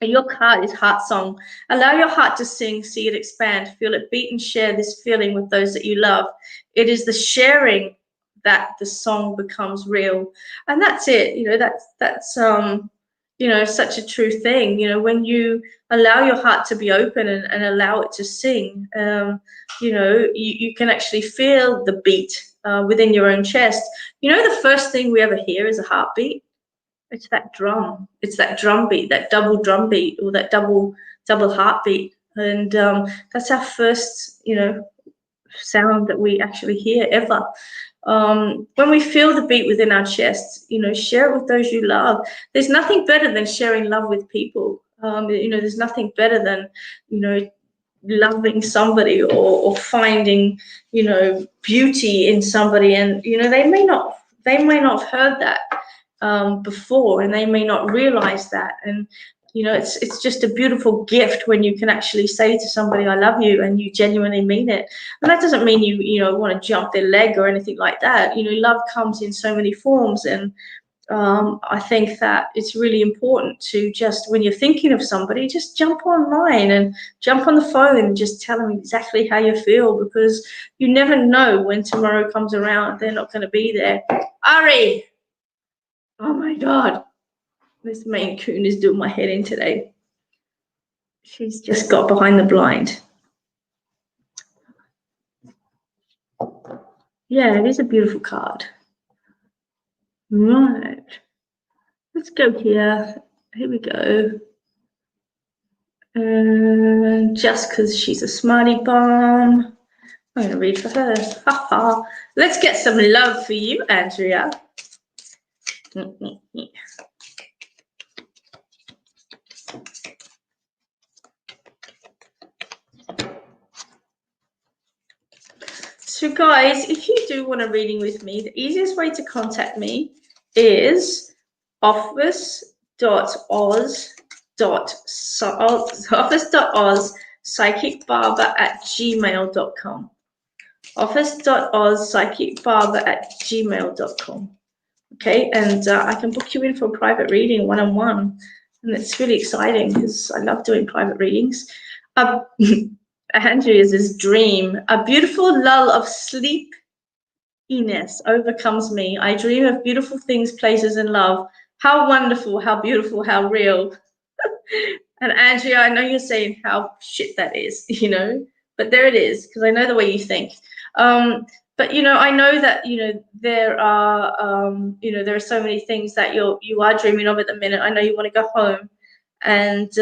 your card is Heart Song. Allow your heart to sing, see it expand, feel it beat, and share this feeling with those that you love. It is the sharing that the song becomes real. And that's it. That's such a true thing. When you allow your heart to be open and allow it to sing, you can actually feel the beat within your own chest. The first thing we ever hear is a heartbeat. It's that drum. It's that drum beat, that double drum beat, or that double heartbeat. And that's our first, sound that we actually hear ever. When we feel the beat within our chests, share it with those you love. There's nothing better than sharing love with people. There's nothing better than, loving somebody or finding, beauty in somebody. And, they may not have heard that, before, and they may not realize that. And you know, it's just a beautiful gift when you can actually say to somebody, I love you, and you genuinely mean it. And that doesn't mean you know, want to jump their leg or anything like that. You know, love comes in so many forms. And I think that it's really important to just, when you're thinking of somebody, just jump online and jump on the phone and just tell them exactly how you feel, because you never know when tomorrow comes around, they're not going to be there. Ari! Oh my God. This Maine Coon is doing my head in today. She's just got behind the blind. Yeah, it is a beautiful card. Right. Let's go here. Here we go. And just because she's a smarty bomb, I'm going to read for her. Ha. Let's get some love for you, Andrea. So guys, if you do want a reading with me, the easiest way to contact me is office.oz psychicbarber@gmail.com. office.oz psychicbarber@gmail.com. Okay, and I can book you in for a private reading, one-on-one, and it's really exciting because I love doing private readings. Andrea's dream, a beautiful lull of sleepiness overcomes me. I dream of beautiful things, places, and love. How wonderful, how beautiful, how real. And Andrea, I know you're saying how shit that is, you know, but there it is, because I know the way you think. But you know, I know that, you know, there are so many things that you are dreaming of at the minute. I know you want to go home, and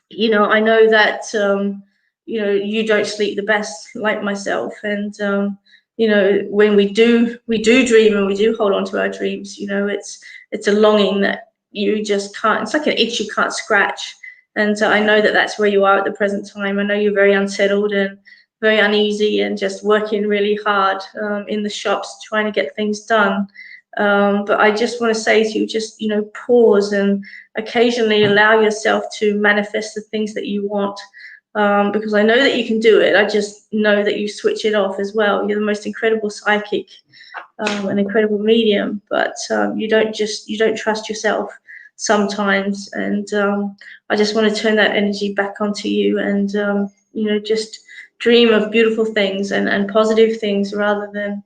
you know, I know that you know, you don't sleep the best, like myself. And you know, when we do dream and we do hold on to our dreams, you know, it's a longing that you just can't. It's like an itch you can't scratch. And I know that that's where you are at the present time. I know you're very unsettled and very uneasy and just working really hard in the shops trying to get things done. But I just want to say to you, just, you know, pause and occasionally allow yourself to manifest the things that you want, because I know that you can do it. I just know that you switch it off as well. You're the most incredible psychic, an incredible medium, but you don't trust yourself sometimes. And I just want to turn that energy back onto you, and you know, just dream of beautiful things and positive things rather than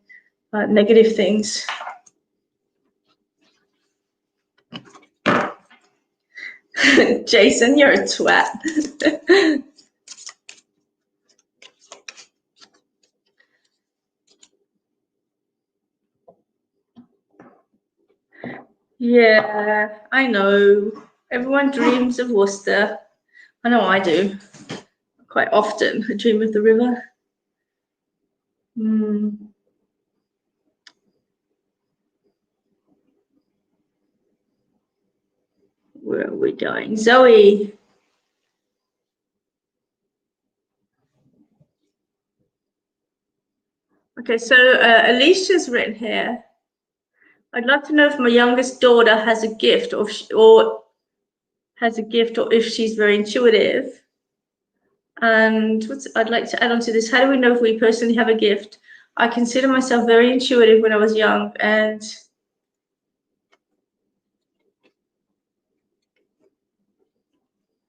negative things. Jason, you're a twat. Yeah, I know. Everyone dreams of Worcester. I know I do. Quite often, I dream of the river. Where are we going? Zoe. Okay, so Alicia's written here. I'd love to know if my youngest daughter has a gift, or if she's very intuitive. And I'd like to add on to this. How do we know if we personally have a gift? I consider myself very intuitive when I was young, and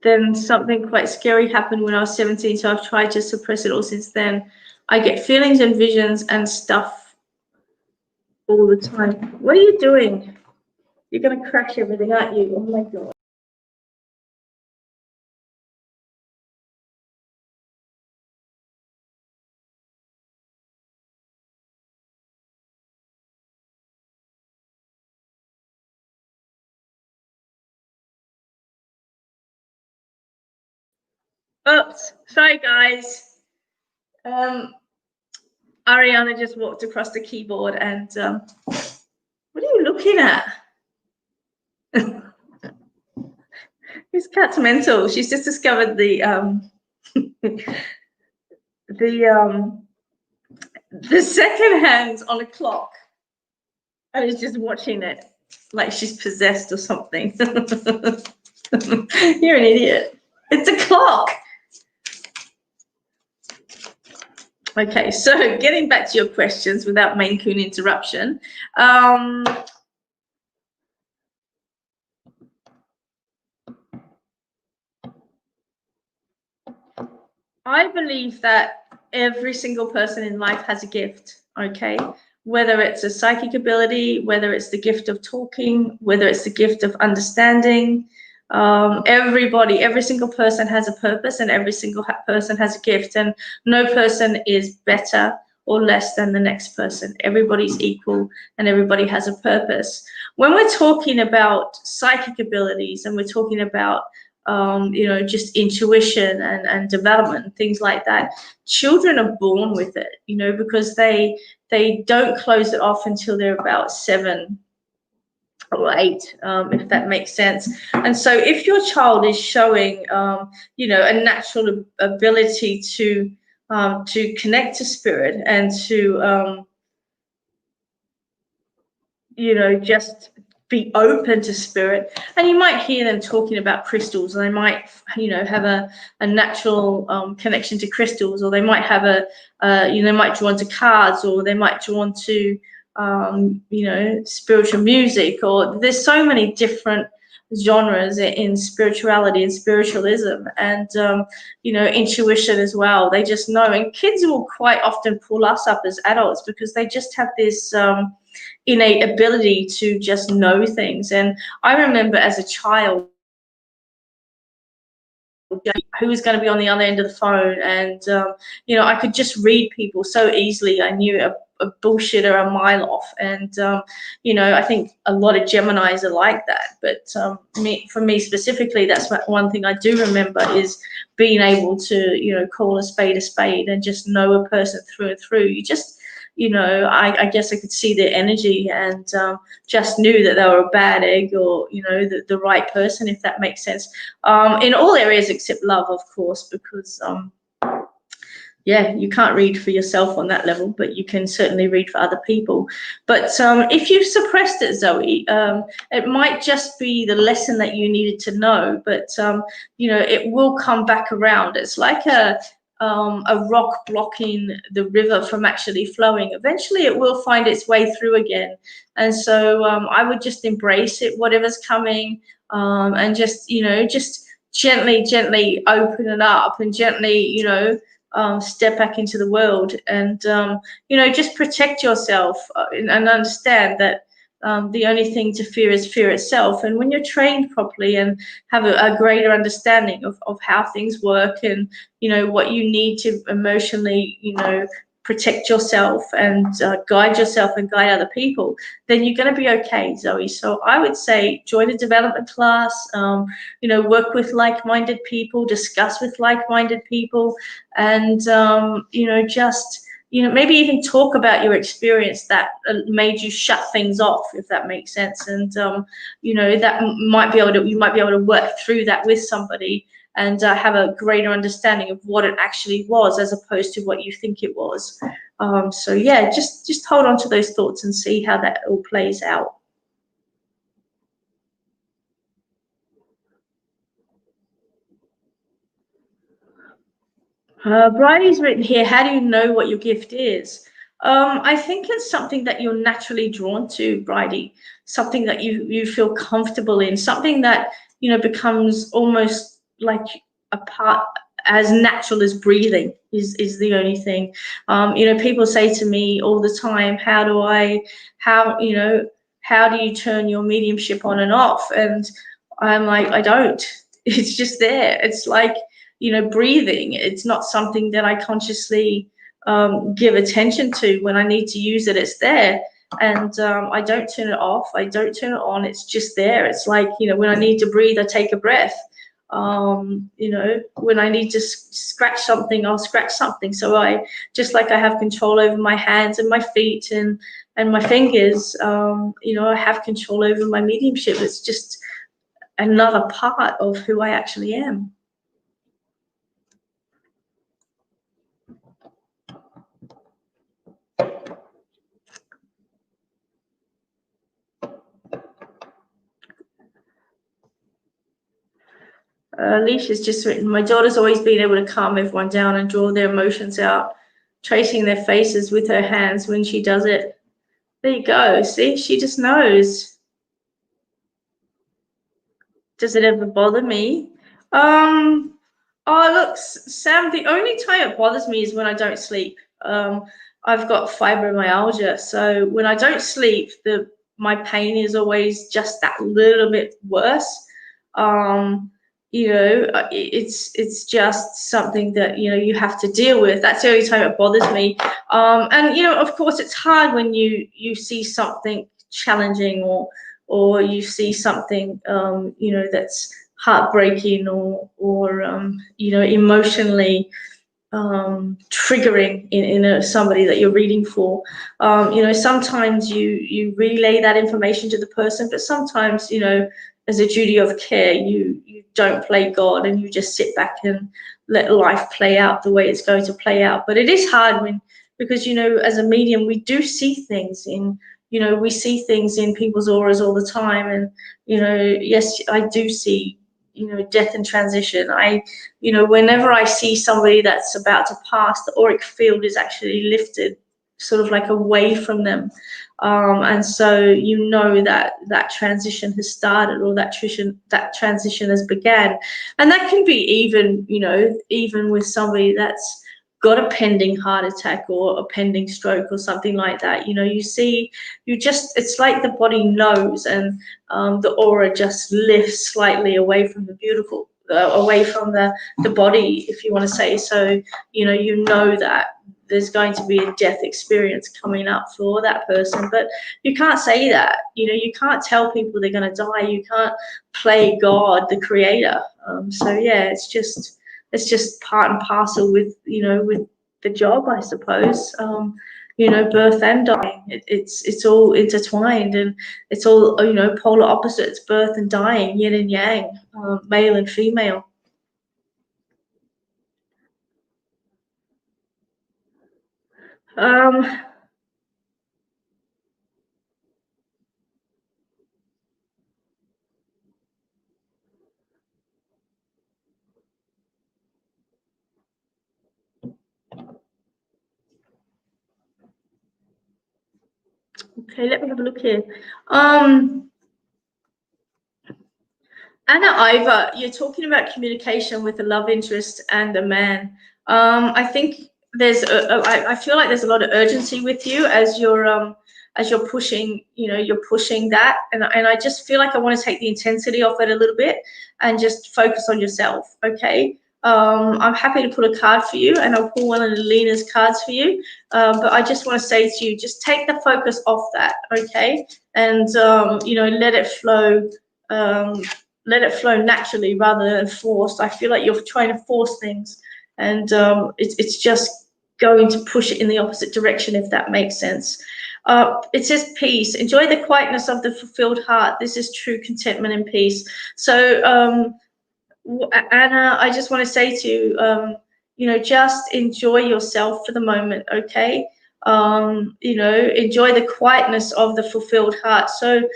then something quite scary happened when I was 17, so I've tried to suppress it all since then. I get feelings and visions and stuff all the time. What are you doing? You're going to crash everything, aren't you? Oh my God. Oops, sorry guys. Ariana just walked across the keyboard, and what are you looking at? This cat's mental. She's just discovered the second hand on a clock. I was just watching it like she's possessed or something. You're an idiot. It's a clock. Okay, so getting back to your questions without Maine Coon interruption. I believe that every single person in life has a gift, okay? Whether it's a psychic ability, whether it's the gift of talking, whether it's the gift of understanding, every single person has a purpose, and every single person has a gift, and no person is better or less than the next person. Everybody's equal and everybody has a purpose. When we're talking about psychic abilities and we're talking about just intuition and development, things like that, children are born with it, because they don't close it off until they're about 7 or 8, if that makes sense. And so if your child is showing, a natural ability to connect to spirit and to, just be open to spirit, and you might hear them talking about crystals, and they might have a natural connection to crystals, or they might have they might drawn to cards, or they might drawn to spiritual music, or there's so many different genres in spirituality and spiritualism, and intuition as well. They just know, and kids will quite often pull us up as adults because they just have this innate ability to just know things. And I remember as a child who was going to be on the other end of the phone, and I could just read people so easily. I knew a bullshitter a mile off, and I think a lot of Geminis are like that, but for me specifically, that's one thing I do remember, is being able to call a spade and just know a person through and through. You just I guess I could see their energy, and just knew that they were a bad egg, or the right person, if that makes sense, in all areas except love, of course, because yeah, you can't read for yourself on that level, but you can certainly read for other people. But if you've suppressed it, Zoe, it might just be the lesson that you needed to know, but it will come back around. It's like a rock blocking the river from actually flowing. Eventually it will find its way through again. And so I would just embrace it, whatever's coming, and just just gently open it up, and gently step back into the world, and just protect yourself, and understand that the only thing to fear is fear itself. And when you're trained properly and have a greater understanding of how things work, and what you need to emotionally protect yourself, and guide yourself and guide other people, then you're going to be okay, Zoe. So I would say join a development class, work with like-minded people, discuss with like-minded people, and just maybe even talk about your experience that made you shut things off, if that makes sense. And that you might be able to work through that with somebody, and have a greater understanding of what it actually was, as opposed to what you think it was. So yeah, just hold on to those thoughts and see how that all plays out. Bridie's written here, how do you know what your gift is? I think it's something that you're naturally drawn to, Bridie, something that you feel comfortable in, something that becomes almost like a part, as natural as breathing is the only thing. People say to me all the time, how do you turn your mediumship on and off? And I'm like, I don't. It's just there. It's like breathing. It's not something that I consciously give attention to. When I need to use it, it's there. And I don't turn it off. I don't turn it on. It's just there. It's like, when I need to breathe, I take a breath. When I need to scratch something, I'll scratch something. So I have control over my hands and my feet and my fingers. I have control over my mediumship. It's just another part of who I actually am. Alicia's just written, my daughter's always been able to calm everyone down and draw their emotions out, tracing their faces with her hands when she does it. There you go. See, she just knows. Does it ever bother me? Oh, look, Sam, the only time it bothers me is when I don't sleep. I've got fibromyalgia, so when I don't sleep, my pain is always just that little bit worse. It's just something that you have to deal with. That's the only time it bothers me. And of course, it's hard when you see something challenging or you see something that's heartbreaking or emotionally triggering in somebody that you're reading for. Sometimes you relay that information to the person, but sometimes as a duty of care you don't play God and you just sit back and let life play out the way it's going to play out. But it is hard because as a medium we do see things we see things in people's auras all the time, and yes, I do see death and transition. Whenever I see somebody that's about to pass, the auric field is actually lifted sort of like away from them. And so that transition has started, or that transition has began. And that can be even with somebody that's got a pending heart attack or a pending stroke or something like that. It's like the body knows, and the aura just lifts slightly away from away from the body, if you want to say. So that there's going to be a death experience coming up for that person, but you can't say that. You can't tell people they're going to die. You can't play God, the creator. So yeah, it's just part and parcel with with the job, I suppose. Birth and dying, it's all intertwined, and it's all polar opposites: birth and dying, yin and yang, male and female. um okay, let me have a look here. Anna Iva, you're talking about communication with a love interest and a man. I think I feel like there's a lot of urgency with you as you're pushing, you're pushing that, and I just feel like I want to take the intensity off it a little bit and just focus on yourself. Okay. I'm happy to pull a card for you, and I'll pull one of Lena's cards for you. But I just want to say to you, just take the focus off that, okay? And let it flow. Let it flow naturally rather than forced. I feel like you're trying to force things, and it's just going to push it in the opposite direction, if that makes sense. It says peace. Enjoy the quietness of the fulfilled heart. This is true contentment and peace. So Anna, I just want to say to you, just enjoy yourself for the moment, okay? Enjoy the quietness of the fulfilled heart. So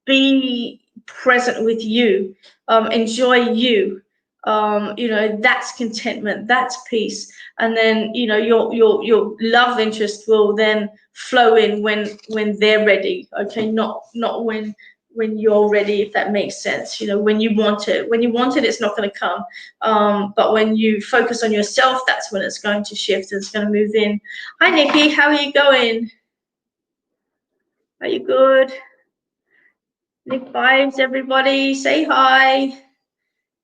be present with you, enjoy you. That's contentment, that's peace. And then your love interest will then flow in when they're ready, okay? Not when you're ready, if that makes sense. When you want it, it's not going to come. But when you focus on yourself, that's when it's going to shift, it's going to move in. Hi Nikki, how are you going? Are you good? Nick Vibes, everybody, say hi.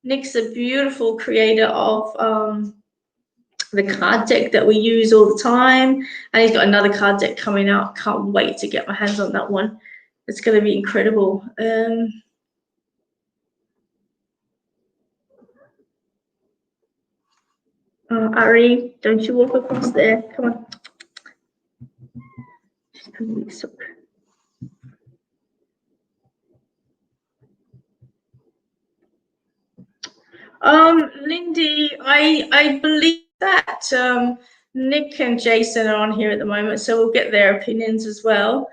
Nick's a beautiful creator of the card deck that we use all the time, and he's got another card deck coming out. Can't wait to get my hands on that one. It's going to be incredible. Ari, don't you walk across there. Come on. Lindy, I believe that Nick and Jason are on here at the moment, so we'll get their opinions as well.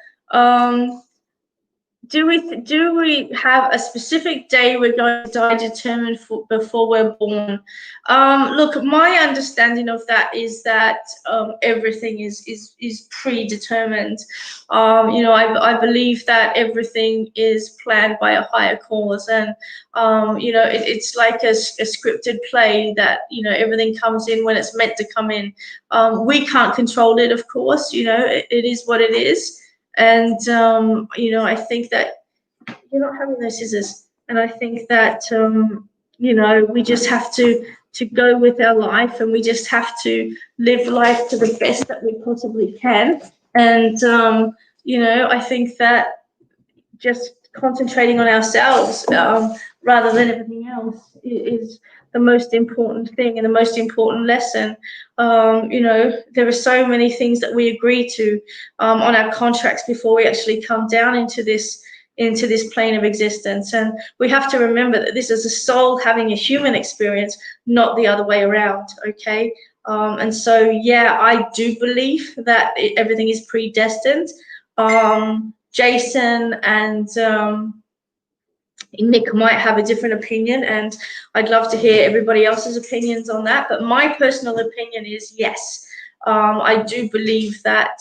do we have a specific day we're going to die determined for before we're born? Look, my understanding of that is that everything is predetermined. I believe that everything is planned by a higher cause, and it's like a scripted play that everything comes in when it's meant to come in. We can't control it, of course. It is what it is. And I think that you're not having those scissors, and I think that we just have to go with our life, and we just have to live life to the best that we possibly can. And I think that just concentrating on ourselves rather than everything else is the most important thing and the most important lesson. There are so many things that we agree to on our contracts before we actually come down into this plane of existence, and we have to remember that this is a soul having a human experience, not the other way around. Okay. And so, yeah, I do believe that everything is predestined. Jason and Nick might have a different opinion, and I'd love to hear everybody else's opinions on that. But my personal opinion is yes. I do believe that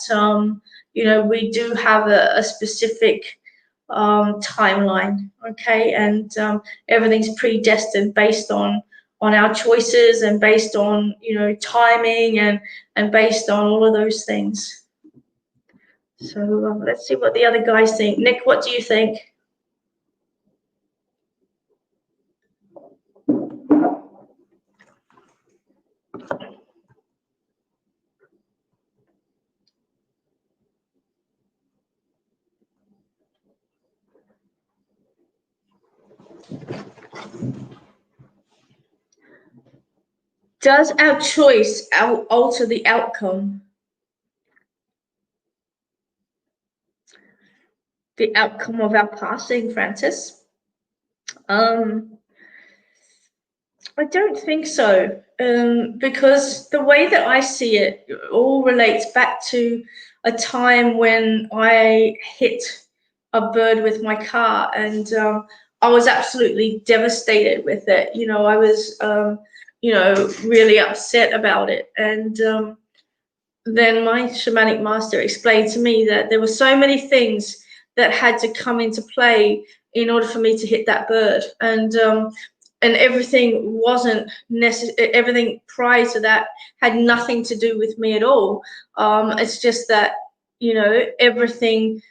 we do have a specific timeline, okay, and everything's predestined based on our choices, and based on timing, and based on all of those things. So let's see what the other guys think. Nick, what do you think? Does our choice alter the outcome? The outcome of our passing, Francis? I don't think so, because the way that I see it all relates back to a time when I hit a bird with my car, and I was absolutely devastated with it. I was really upset about it, and then my shamanic master explained to me that there were so many things that had to come into play in order for me to hit that bird, and everything wasn't necessary. Everything prior to that had nothing to do with me at all. It's just that everything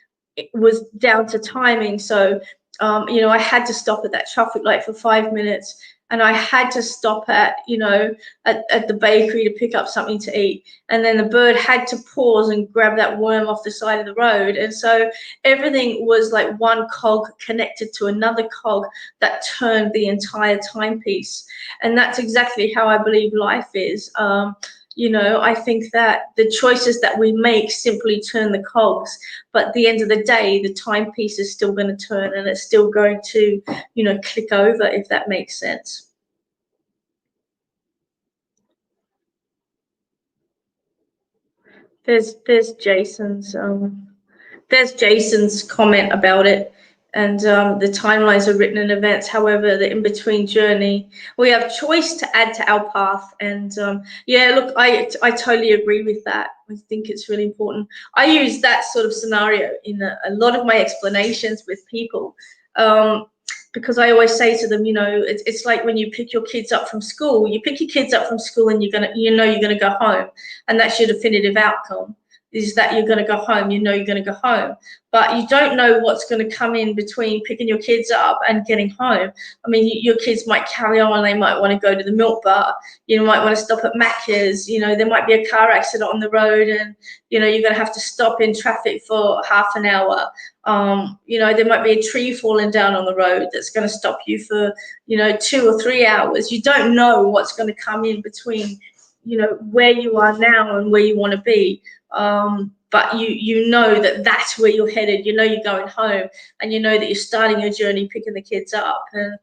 was down to timing. So I had to stop at that traffic light for 5 minutes, and I had to stop at at the bakery to pick up something to eat, and then the bird had to pause and grab that worm off the side of the road. And so everything was like one cog connected to another cog that turned the entire timepiece. And that's exactly how I believe life is. I think that the choices that we make simply turn the cogs, but at the end of the day, the timepiece is still going to turn, and it's still going to, click over, if that makes sense. There's Jason's comment about it. And the timelines are written in events. However, the in-between journey, we have choice to add to our path. And yeah, look, I totally agree with that. I think it's really important. I use that sort of scenario in a lot of my explanations with people, because I always say to them, it's like when you pick your kids up from school. You pick your kids up from school, and you're gonna go home, and that's your definitive outcome. Is that you're going to go home, you're going to go home, but you don't know what's going to come in between picking your kids up and getting home. I mean, your kids might carry on, they might want to go to the milk bar, you might want to stop at Macca's, there might be a car accident on the road, and you're going to have to stop in traffic for half an hour. There might be a tree falling down on the road that's going to stop you for 2 or 3 hours. You don't know what's going to come in between where you are now and where you want to be. But you know that that's where you're headed. You're going home, and that you're starting your journey picking the kids up. And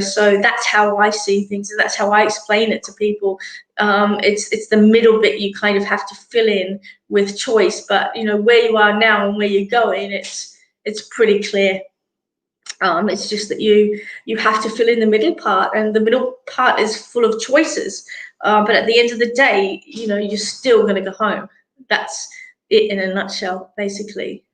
so that's how I see things, and that's how I explain it to people. It's the middle bit you kind of have to fill in with choice, but where you are now and where you're going, it's pretty clear. It's just that you have to fill in the middle part, and the middle part is full of choices. But at the end of the day, you're still going to go home. That's it in a nutshell, basically.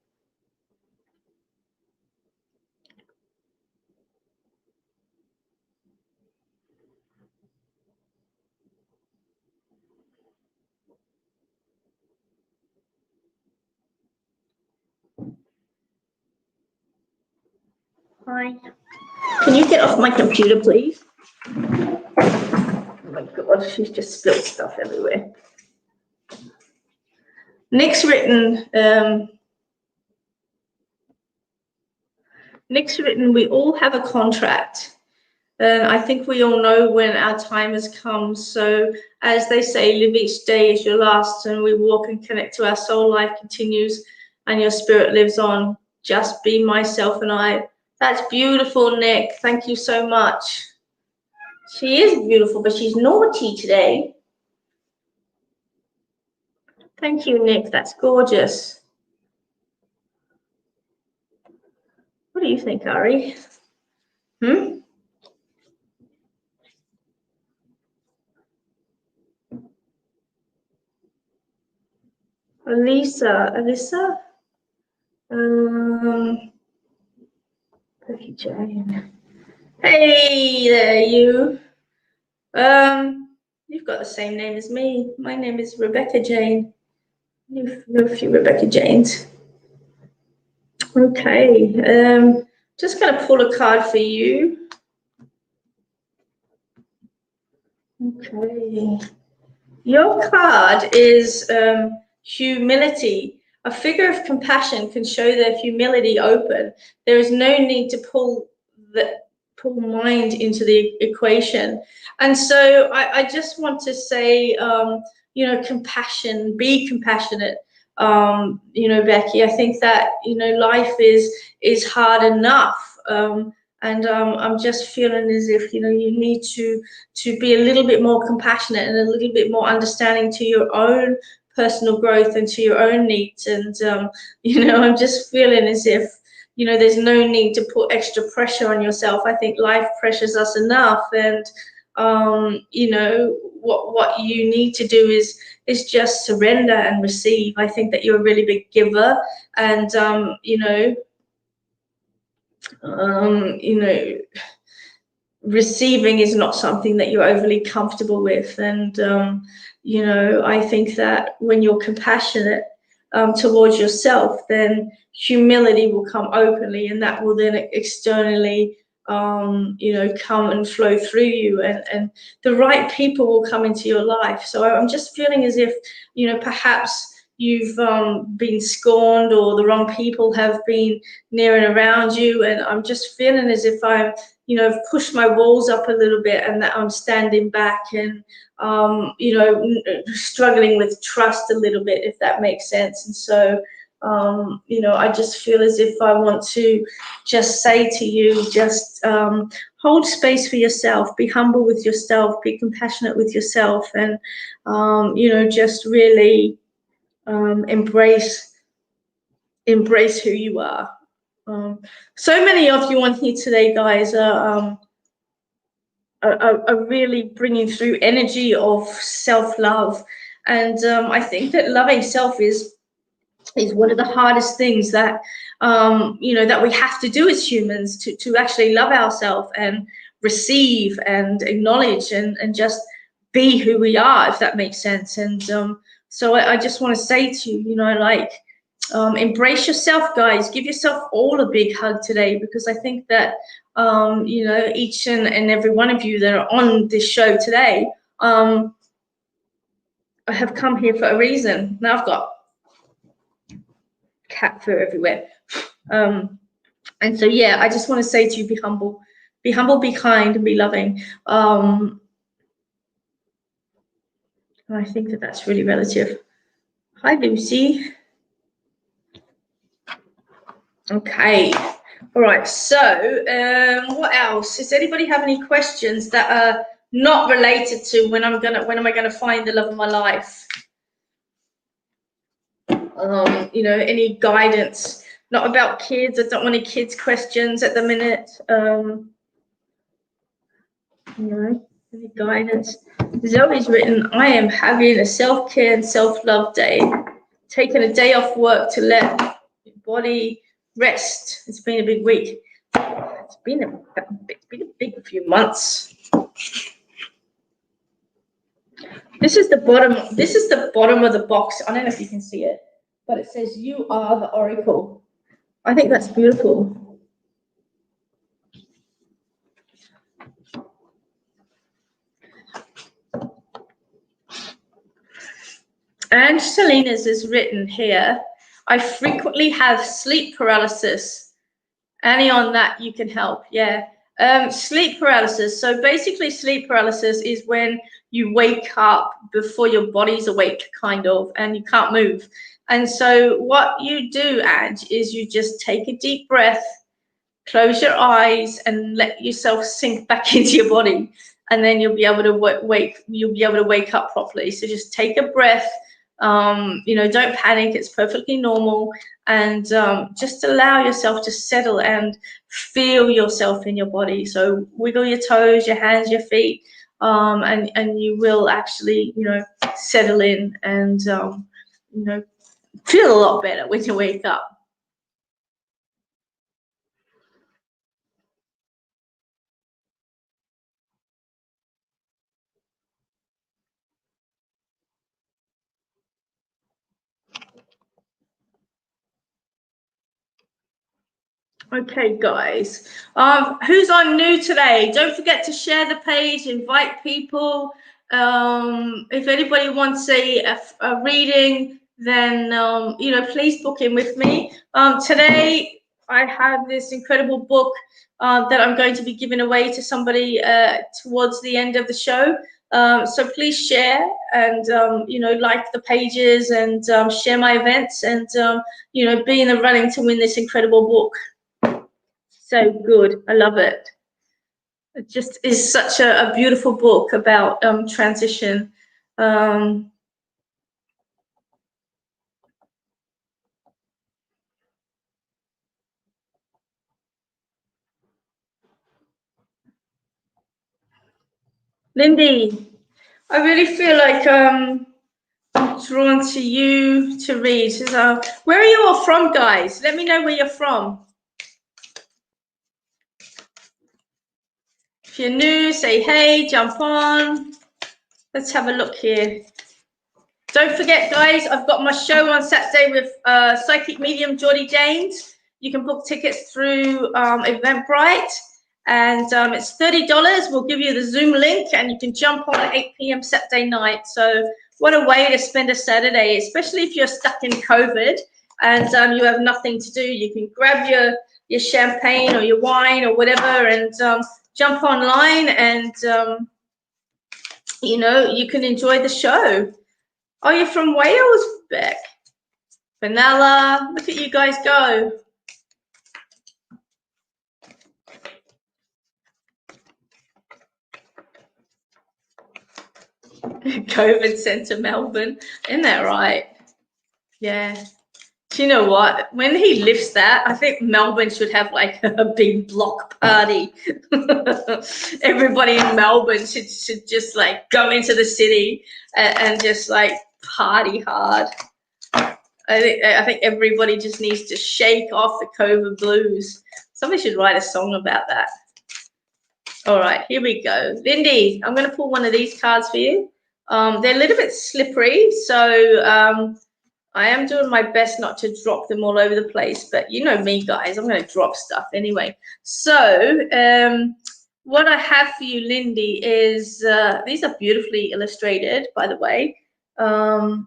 Hi. Can you get off my computer, please? Oh my God, she's just spilled stuff everywhere. Nick's written, we all have a contract. And I think we all know when our time has come. So as they say, live each day as your last, and we walk and connect to our soul. Life continues and your spirit lives on. Just be myself and I. That's beautiful, Nick. Thank you so much. She is beautiful, but she's naughty today. Thank you, Nick. That's gorgeous. What do you think, Ari? Alyssa? Becky Jane. Hey there, you. You've got the same name as me. My name is Rebecca Jane. You know a few Rebecca Janes. Okay. Just gonna pull a card for you. Okay. Your card is humility. A figure of compassion can show their humility open. There is no need to pull mind into the equation. And so I just want to say, compassion, be compassionate. Becky, I think that, life is hard enough. And I'm just feeling as if, you need to be a little bit more compassionate and a little bit more understanding to your own personal growth and to your own needs. And, I'm just feeling as if, there's no need to put extra pressure on yourself. I think life pressures us enough. And, what you need to do is just surrender and receive. I think that you're a really big giver. And, receiving is not something that you're overly comfortable with. And, I think that when you're compassionate towards yourself, then humility will come openly, and that will then externally, come and flow through you, and the right people will come into your life. So I'm just feeling as if, perhaps you've been scorned, or the wrong people have been near and around you, and I'm just feeling as if I'm, pushed my walls up a little bit, and that I'm standing back and, struggling with trust a little bit, if that makes sense. And so, I just feel as if I want to just say to you, just hold space for yourself, be humble with yourself, be compassionate with yourself, and, just really embrace who you are. So many of you on here today, guys, are really bringing through energy of self-love, and I think that loving self is one of the hardest things that that we have to do as humans, to actually love ourselves and receive and acknowledge and just be who we are, if that makes sense. And so I just want to say to you, embrace yourself, guys. Give yourself all a big hug today, because I think that each and every one of you that are on this show today, I have come here for a reason. Now I've got cat fur everywhere. And so, yeah, I just want to say to you, be humble, be kind, and be loving. I think that that's really relative. Hi, Lucy. Okay. All right. So, what else? Does anybody have any questions that are not related to when am I gonna find the love of my life? Any guidance? not about kids. I don't want any kids questions at the minute. Any guidance. Zoe's written, I am having a self-care and self-love day. Taking a day off work to let your body rest. It's been a big week. It's been a big few months. This is the bottom. This is the bottom of the box. I don't know if you can see it, but it says, "You are the oracle." I think that's beautiful. And Selena's is written here, I frequently have sleep paralysis. Annie, on that you can help. Yeah. Sleep paralysis. So basically sleep paralysis is when you wake up before your body's awake, kind of, and you can't move. And so what you do, Ange, is you just take a deep breath, close your eyes, and let yourself sink back into your body. And then you'll be able to wake up properly. So just take a breath. Don't panic. It's perfectly normal. And just allow yourself to settle and feel yourself in your body. So wiggle your toes, your hands, your feet, and you will actually, settle in and, feel a lot better when you wake up. Okay, guys, who's on new today? Don't forget to share the page, invite people. If anybody wants a reading, then please book in with me. Today I have this incredible book that I'm going to be giving away to somebody towards the end of the show. So please share and like the pages and share my events and be in the running to win this incredible book. So good. I love it. It just is such a beautiful book about transition. Lindy, I really feel like I'm drawn to you to read. So, where are you all from, guys? Let me know where you're from. If you're new, say hey, jump on. Let's have a look here. Don't forget, guys, I've got my show on Saturday with Psychic Medium James. You can book tickets through Eventbrite, and it's $30. We'll give you the Zoom link, and you can jump on at 8 p.m. Saturday night. So what a way to spend a Saturday, especially if you're stuck in COVID and you have nothing to do. You can grab your champagne or your wine or whatever and jump online and, you can enjoy the show. Oh, you're from Wales, Bec? Vanilla, look at you guys go. COVID Centre, Melbourne. Isn't that right? Yeah. Do you know what? When he lifts that, I think Melbourne should have like a big block party. Everybody in Melbourne should just like go into the city and just like party hard. I think everybody just needs to shake off the COVID blues. Somebody should write a song about that. All right, here we go. Lindy, I'm going to pull one of these cards for you. They're a little bit slippery, so I am doing my best not to drop them all over the place, but you know me, guys, I'm going to drop stuff anyway. So what I have for you, Lindy, is these are beautifully illustrated, by the way. So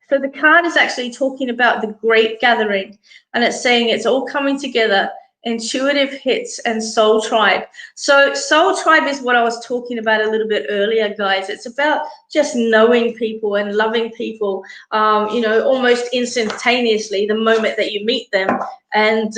the card is actually talking about the great gathering, and it's saying it's all coming together, intuitive hits and soul tribe. So soul tribe is what I was talking about a little bit earlier, guys. It's about just knowing people and loving people, almost instantaneously the moment that you meet them. And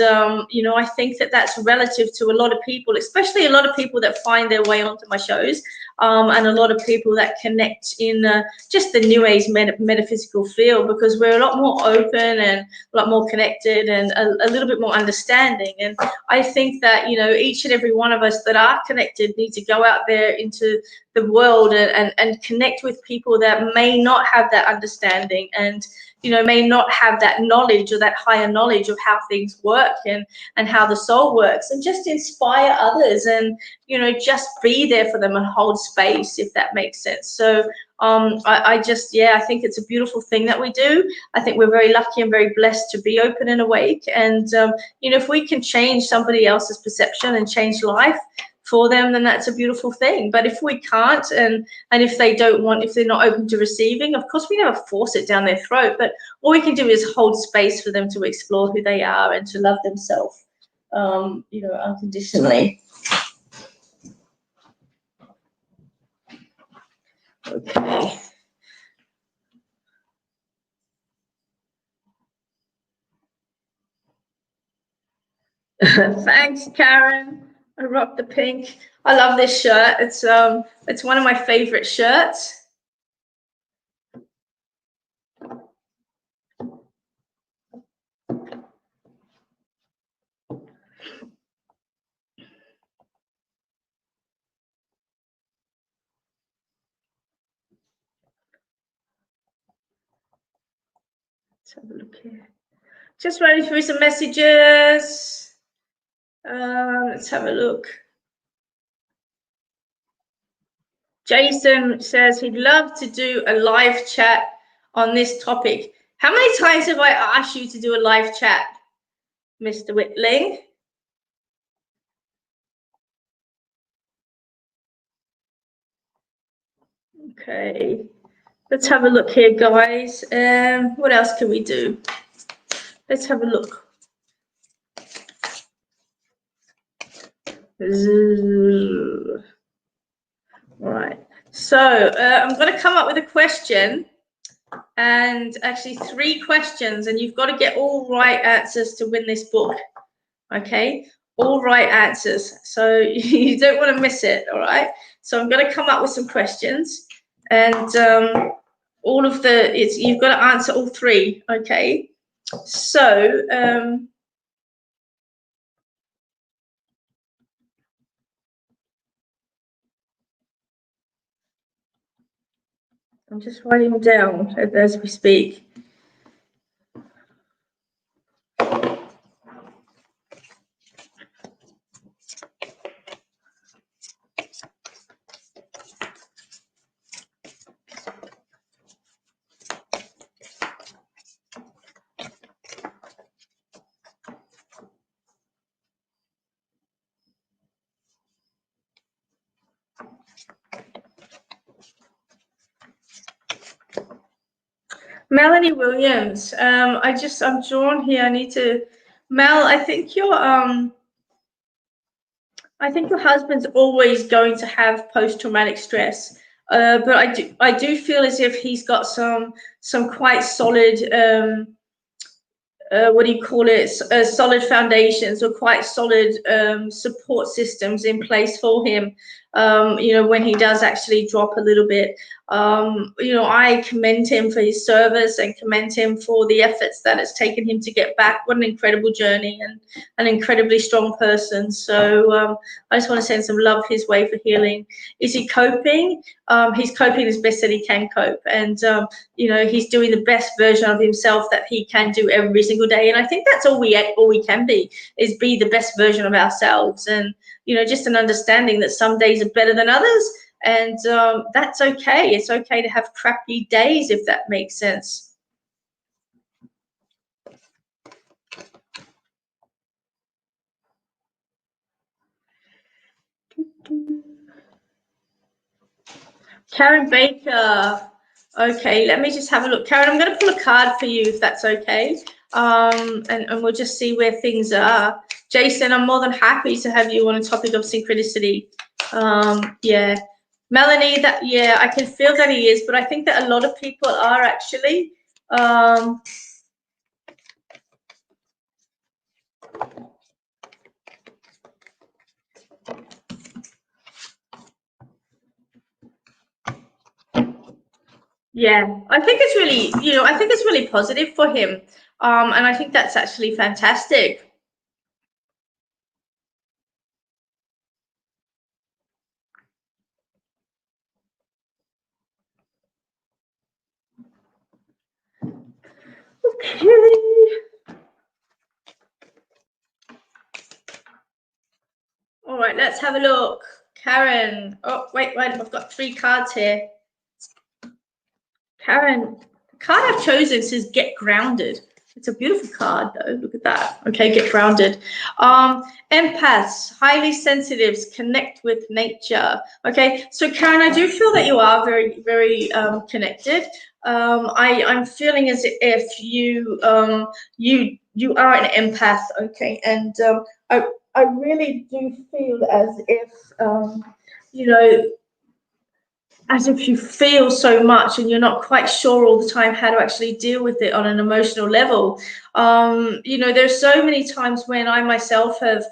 you know, I think that that's relative to a lot of people, especially a lot of people that find their way onto my shows, and a lot of people that connect in just the new age metaphysical field, because we're a lot more open and a lot more connected and a little bit more understanding. And I think that, you know, each and every one of us that are connected need to go out there into the world and connect with people that may not have that understanding, and you know, may not have that knowledge or that higher knowledge of how things work and how the soul works, and just inspire others, and you know, just be there for them and hold space, if that makes sense. So I just, yeah, I think it's a beautiful thing that we do. I think we're very lucky and very blessed to be open and awake, and you know, if we can change somebody else's perception and change life for them, then that's a beautiful thing. But if we can't, and if they don't want, if they're not open to receiving, of course we never force it down their throat, but all we can do is hold space for them to explore who they are and to love themselves, you know, unconditionally. Okay. Thanks, Karen. I rock the pink. I love this shirt. It's one of my favorite shirts. Let's have a look here. Just running through some messages. Let's have a look. Jason says he'd love to do a live chat on this topic. How many times have I asked you to do a live chat, Mr. Whitling? Okay, let's have a look here, guys. What else can we do? Let's have a look. All right, so I'm going to come up with a question, and actually 3 questions, and you've got to get all right answers to win this book. Okay, all right answers, so you don't want to miss it. All right, so I'm going to come up with some questions, and all of you've got to answer all 3. Okay, so I'm just writing them down as we speak. Melanie Williams, I'm drawn here. I need to, Mel, I think your husband's always going to have post-traumatic stress, but I do feel as if he's got some quite solid what do you call it, solid foundations, or quite solid support systems in place for him, you know, when he does actually drop a little bit. You know, I commend him for his service and commend him for the efforts that it's taken him to get back. What an incredible journey, and an incredibly strong person. So I just want to send some love his way for healing. Is he coping? He's coping as best that he can cope, and you know, he's doing the best version of himself that he can do every single day. And I think that's all we can be, is be the best version of ourselves. And you know, just an understanding that some days are better than others, and that's okay. It's okay to have crappy days, if that makes sense. Karen Baker. Okay, let me just have a look. Karen, I'm going to pull a card for you, if that's okay. And we'll just see where things are. Jason, I'm more than happy to have you on a topic of synchronicity. Yeah. Melanie, yeah, I can feel that he is, but I think that a lot of people are actually. Yeah, I think it's really, I think it's really positive for him. And I think that's actually fantastic. Okay. All right, let's have a look. Karen. Oh, wait, I've got three cards here. Karen, the card I've chosen says get grounded. It's a beautiful card though. Look at that. Okay, get grounded. Empaths, highly sensitives, connect with nature. Okay, so Karen, I do feel that you are very, very connected. I'm feeling as if you are an empath. Okay, and I really do feel as if you know as if you feel so much and you're not quite sure all the time how to actually deal with it on an emotional level. There's so many times when I myself have,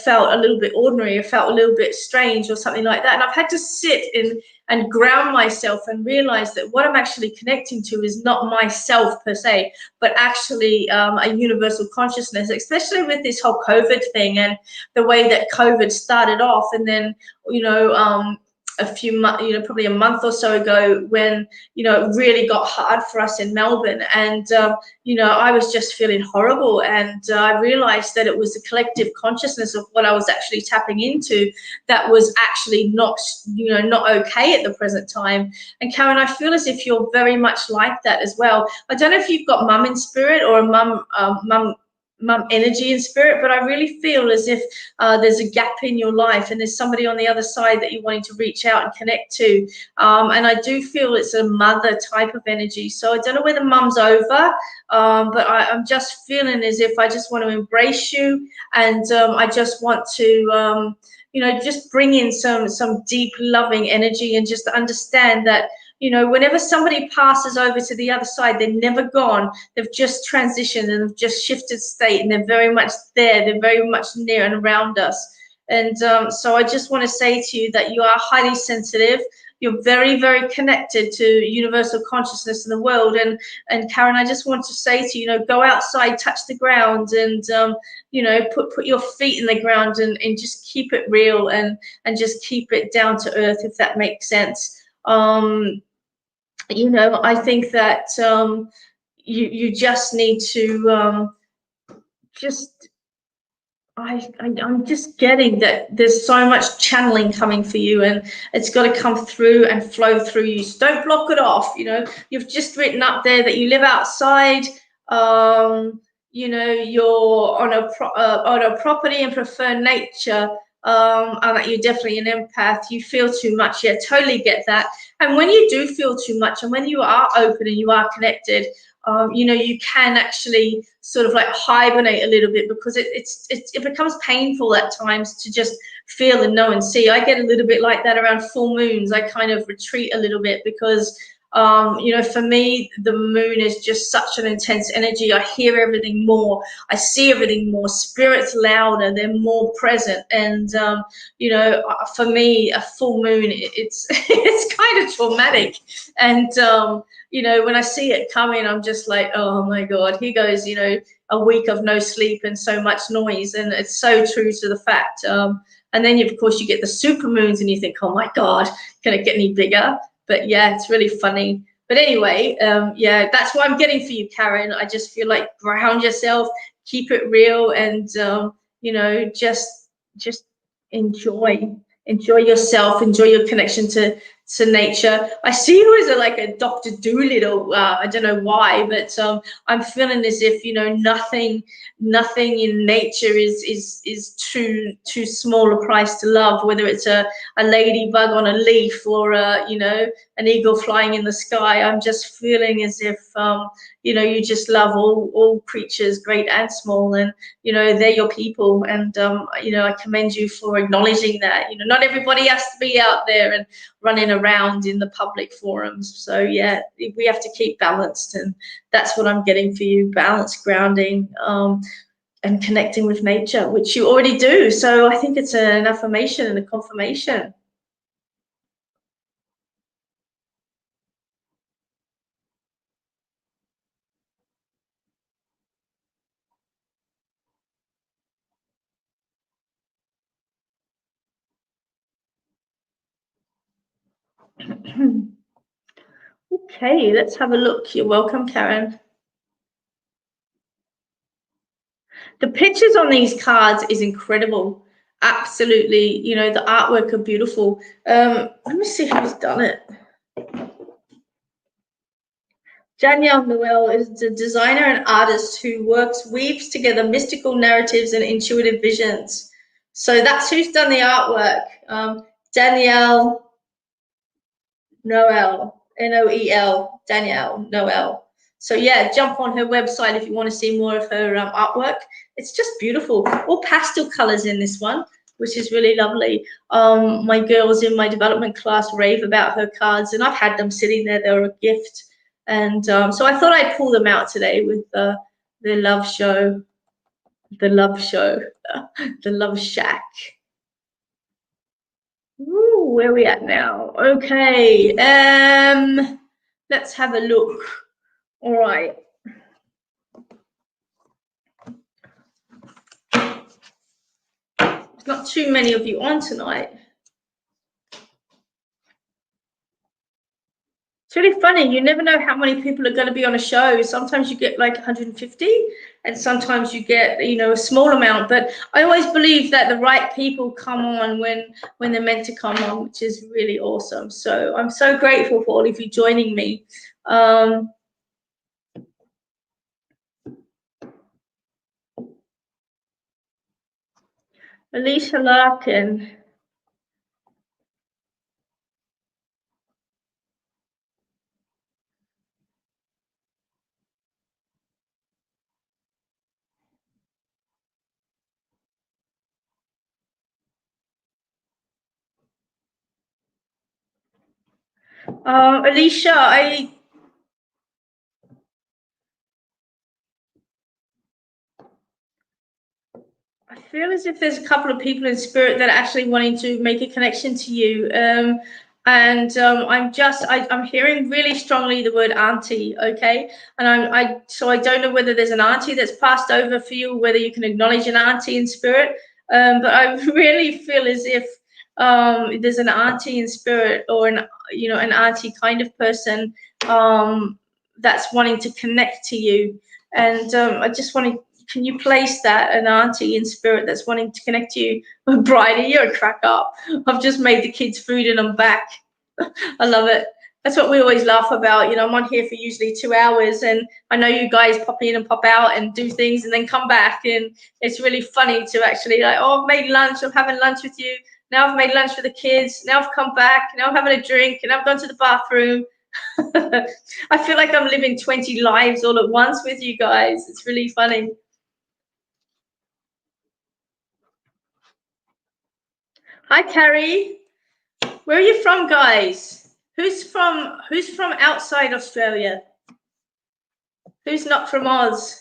felt a little bit ordinary or felt a little bit strange or something like that. And I've had to sit in and ground myself and realize that what I'm actually connecting to is not myself per se, but actually a universal consciousness, especially with this whole COVID thing and the way that COVID started off. And then, you know, a few months, probably a month or so ago when, it really got hard for us in Melbourne. And, I was just feeling horrible. And I realized that it was the collective consciousness of what I was actually tapping into that was actually not, not okay at the present time. And Karen, I feel as if you're very much like that as well. I don't know if you've got mum in spirit or a mum energy in spirit, but I really feel as if there's a gap in your life and there's somebody on the other side that you're wanting to reach out and connect to. And I do feel it's a mother type of energy. So I don't know whether mum's over, but I'm just feeling as if I just want to embrace you, and I just want to just bring in some deep loving energy and just understand that whenever somebody passes over to the other side, they're never gone. They've just transitioned and they've just shifted state, and they're very much there. They're very much near and around us. And so I just want to say to you that you are highly sensitive. You're very, very connected to universal consciousness in the world. And Karen, I just want to say to you, go outside, touch the ground, and put your feet in the ground, and just keep it real, and just keep it down to earth, if that makes sense. I think that you just need to just I'm just getting that there's so much channeling coming for you, and it's got to come through and flow through you. So don't block it off. You've just written up there that you live outside. You're on a property and prefer nature. And that you're definitely an empath. You feel too much. Yeah, totally get that. And when you do feel too much, and when you are open and you are connected, you can actually sort of like hibernate a little bit, because it becomes painful at times to just feel and know and see. I get a little bit like that around full moons. I kind of retreat a little bit because for me, the moon is just such an intense energy. I hear everything more. I see everything more. Spirit's louder. They're more present. And, for me, a full moon, it's it's kind of traumatic. And, when I see it coming, I'm just like, oh my God, here goes, a week of no sleep and so much noise. And it's so true to the fact. And then, of course, you get the super moons and you think, oh my God, can it get any bigger? But yeah, it's really funny. But anyway, yeah, that's what I'm getting for you, Karen. I just feel like ground yourself, keep it real, and just enjoy yourself, enjoy your connection to nature. I see you as like a Dr. Doolittle. I don't know why, but I'm feeling as if nothing in nature is too small a price to love, whether it's a ladybug on a leaf or an eagle flying in the sky. I'm just feeling as if you just love all creatures, great and small, and they're your people. And I commend you for acknowledging that. Not everybody has to be out there and running around in the public forums. So yeah, we have to keep balanced, and that's what I'm getting for you: balance, grounding, and connecting with nature, which you already do. So I think it's an affirmation and a confirmation. Okay, let's have a look. You're welcome, Karen. The pictures on these cards is incredible. Absolutely, you know, the artwork are beautiful. Let me see who's done it. Danielle Noel is the designer and artist who weaves together mystical narratives and intuitive visions. So that's who's done the artwork. Danielle Noel, Noel, Danielle Noel. So yeah, jump on her website if you want to see more of her artwork. It's just beautiful. All pastel colors in this one, which is really lovely. My girls in my development class rave about her cards, and I've had them sitting there. They're a gift. And so I thought I'd pull them out today with the love show, the love show, the love shack. Ooh, where are we at now? Okay, let's have a look. All right. There's not too many of you on tonight. It's really funny. You never know how many people are going to be on a show. Sometimes you get like 150, and sometimes you get, you know, a small amount. But I always believe that the right people come on when they're meant to come on, which is really awesome. So I'm so grateful for all of you joining me. Alicia Larkin. Alicia, I feel as if there's a couple of people in spirit that are actually wanting to make a connection to you. I'm hearing really strongly the word auntie, okay? And so I don't know whether there's an auntie that's passed over for you, whether you can acknowledge an auntie in spirit. But I really feel as if there's an auntie in spirit, or an auntie kind of person that's wanting to connect to you. And I just want to, can you place that, an auntie in spirit that's wanting to connect to you? Bridie, you're a crack up. I've just made the kids food and I'm back. I love it. That's what we always laugh about. You know, I'm on here for usually 2 hours, and I know you guys pop in and pop out and do things and then come back. And it's really funny to actually, like, oh, I've made lunch. I'm having lunch with you. Now I've made lunch for the kids. Now I've come back. Now I'm having a drink, and I've gone to the bathroom. I feel like I'm living 20 lives all at once with you guys. It's really funny. Hi, Carrie. Where are you from, guys? Who's from outside Australia? Who's not from Oz?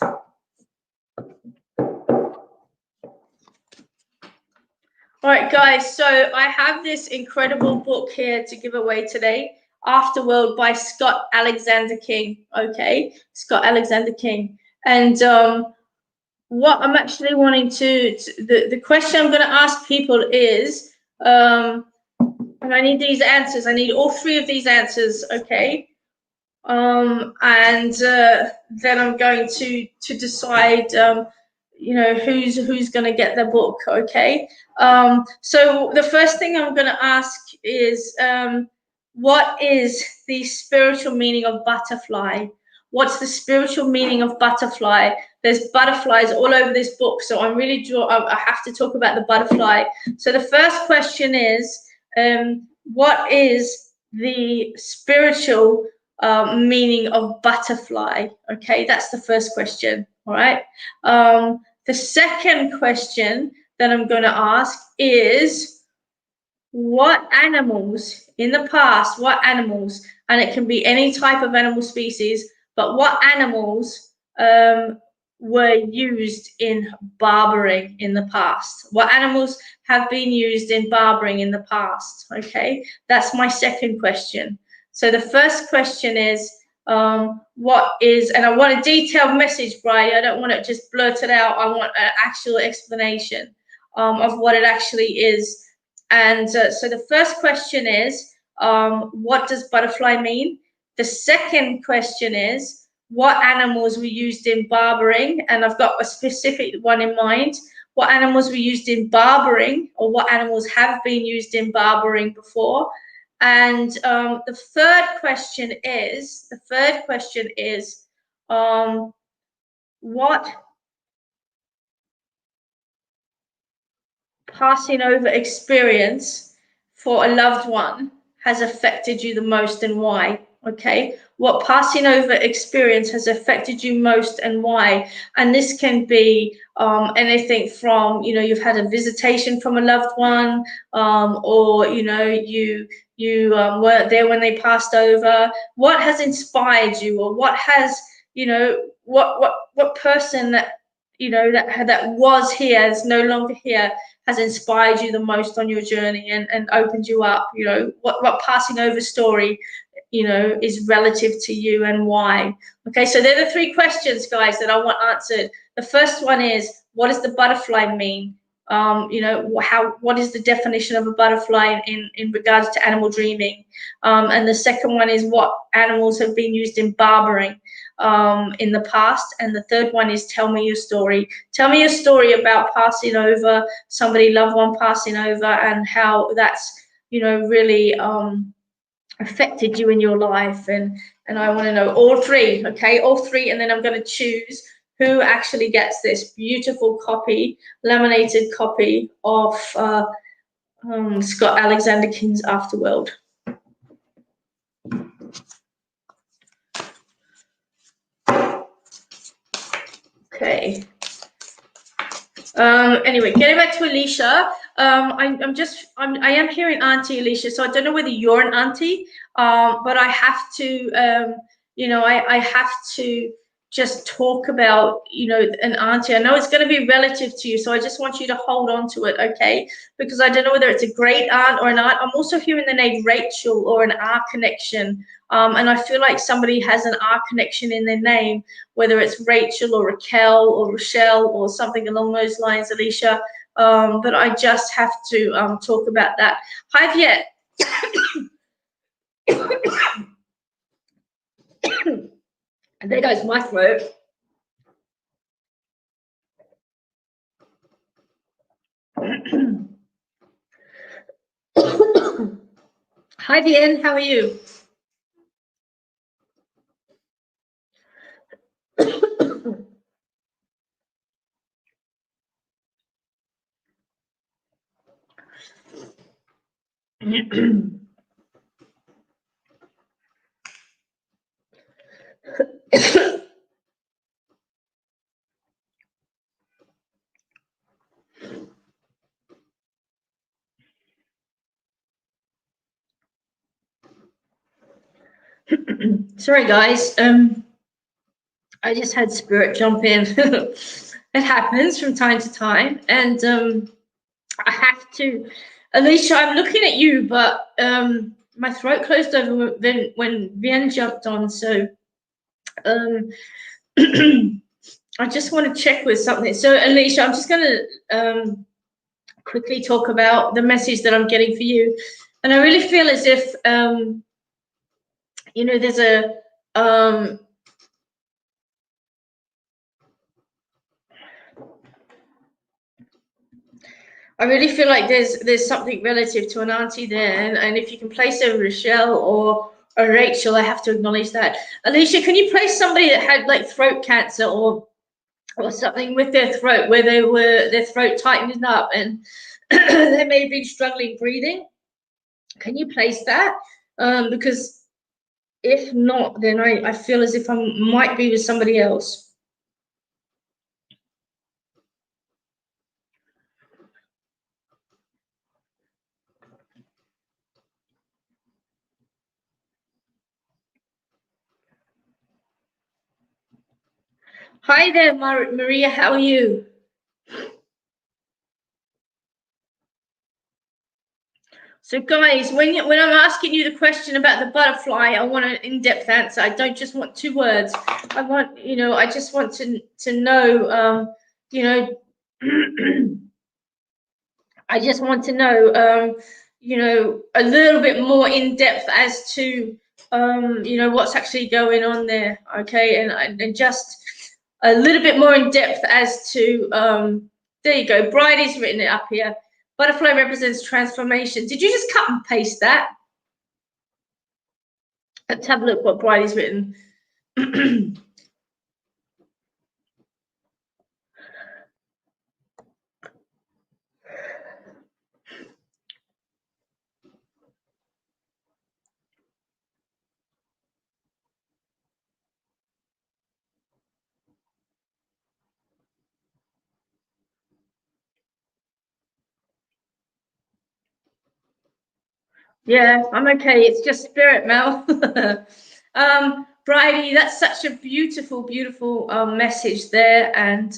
All right, guys. So I have this incredible book here to give away today, Afterworld by Scott Alexander King. Okay, Scott Alexander King. And what I'm actually wanting the question I'm going to ask people is, and I need these answers. I need all 3 of these answers, okay? And then I'm going to decide, you know, who's going to get the book, okay? So the first thing I'm going to ask is, what is the spiritual meaning of butterfly? What's the spiritual meaning of butterfly? There's butterflies all over this book, so I'm really I have to talk about the butterfly. So the first question is, what is the spiritual meaning of butterfly? Okay, that's the first question. All right. The second question that I'm going to ask is, what animals in the past, and it can be any type of animal species, but what animals were used in barbering in the past? What animals have been used in barbering in the past? Okay, that's my second question. So the first question is, what is, and I want a detailed message, Brian. I don't want it just blurted out. I want an actual explanation of what it actually is. And so the first question is, what does butterfly mean? The second question is, what animals were used in barbering? And I've got a specific one in mind. What animals were used in barbering, or what animals have been used in barbering before? And the third question is, what passing over experience for a loved one has affected you the most and why? Okay, what passing over experience has affected you most and why? And this can be anything from, you know, you've had a visitation from a loved one, or you know, you weren't there when they passed over. What has inspired you, or what has, you know, what person that, you know, that was here is no longer here, has inspired you the most on your journey and opened you up? You know, what passing over story, you know, is relative to you and why? Okay, so they're the three questions, guys, that I want answered. The first one is, what does the butterfly mean? You know, what is the definition of a butterfly in regards to animal dreaming? And the second one is, what animals have been used in barbering in the past? And the third one is, tell me your story. Tell me your story about passing over, somebody, loved one passing over, and how that's, you know, really affected you in your life. And I want to know all three. Okay, all three, and then I'm going to choose who actually gets this beautiful copy, laminated copy of Scott Alexander King's Afterworld. Okay. Anyway, getting back to Alicia, I am hearing Auntie Alicia, so I don't know whether you're an auntie, but I have to, you know, I have to just talk about, you know, an auntie. I know it's going to be relative to you, so I just want you to hold on to it, okay? Because I don't know whether it's a great aunt or an aunt. I'm also hearing the name Rachel or an R connection, and I feel like somebody has an R connection in their name, whether it's Rachel or Raquel or Rochelle or something along those lines, Alicia. But I just have to talk about that. Hi, Viet. There goes my throat. Hi, Viet. How are you? Sorry, guys. I just had spirit jump in. It happens from time to time, and I have to. Alicia, I'm looking at you, but my throat closed over when Vien jumped on. So I just want to check with something. So Alicia, I'm just going to quickly talk about the message that I'm getting for you, and I really feel as if you know, there's a I really feel like there's something relative to an auntie there, and if you can place a Rochelle or a Rachel, I have to acknowledge that. Alicia, can you place somebody that had like throat cancer or something with their throat, where their throat tightened up and they may have been struggling breathing? Can you place that? Because if not, then I feel as if I might be with somebody else. Hi there, Maria. How are you? So, guys, when I'm asking you the question about the butterfly, I want an in-depth answer. I don't just want 2 words. I want, you know, I just want to know, you know, I just want to know, you know, a little bit more in depth as to, you know, what's actually going on there, okay? And just a little bit more in depth as to, there you go, Bridie's written it up here. Butterfly represents transformation. Did you just cut and paste that? Let's have a look what Bridie's written. Yeah, I'm okay. It's just spirit, Mel. Bridie, that's such a beautiful, beautiful message there. And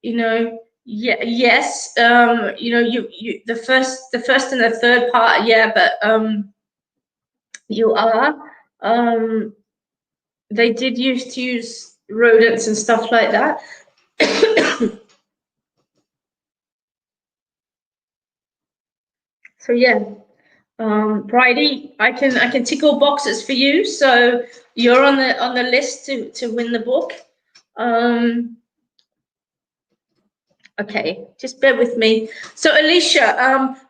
you know, yeah, yes, you know, you the first and the third part, yeah, but you are. They did used to use rodents and stuff like that. So yeah. Bridie, I can tick all boxes for you, so you're on the list to win the book. Okay, just bear with me. So Alicia,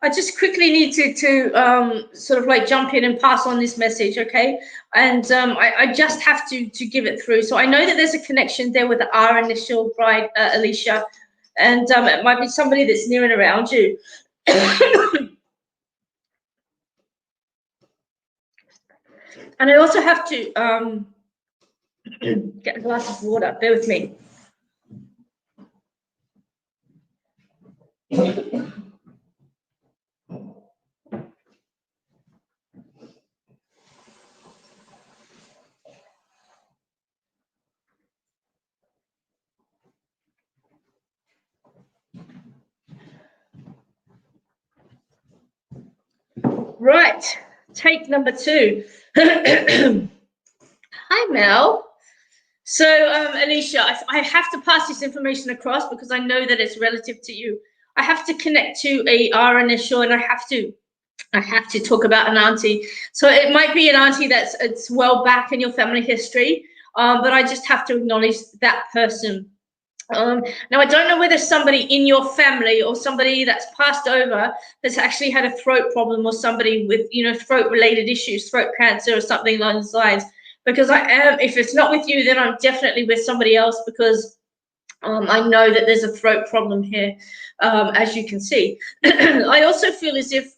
I just quickly need to sort of like jump in and pass on this message, okay? And I just have to give it through. So I know that there's a connection there with the R initial, Bride, Alicia, and it might be somebody that's near and around you. And I also have to get a glass of water. Bear with me. Right, take number 2. Hi, Mel. So, Alicia, I have to pass this information across because I know that it's relative to you. I have to connect to a R initial, and I have to talk about an auntie. So it might be an auntie it's well back in your family history, but I just have to acknowledge that person. Now, I don't know whether somebody in your family or somebody that's passed over that's actually had a throat problem, or somebody with, you know, throat-related issues, throat cancer or something along those lines. Because if it's not with you, then I'm definitely with somebody else, because I know that there's a throat problem here, as you can see. I also feel as if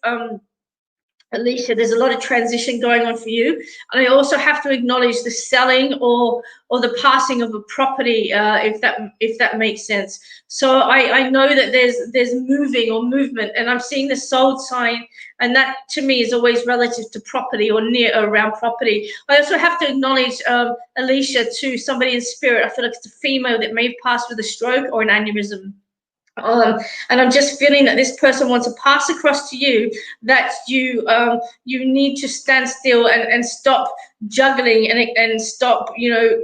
Alicia, there's a lot of transition going on for you, and I also have to acknowledge the selling or the passing of a property, if that makes sense. So I know that there's moving or movement, and I'm seeing the sold sign, and that to me is always relative to property or near or around property. I also have to acknowledge Alicia, to somebody in spirit. I feel like it's a female that may have passed with a stroke or an aneurysm. And I'm just feeling that this person wants to pass across to you that you need to stand still and stop juggling and stop, you know,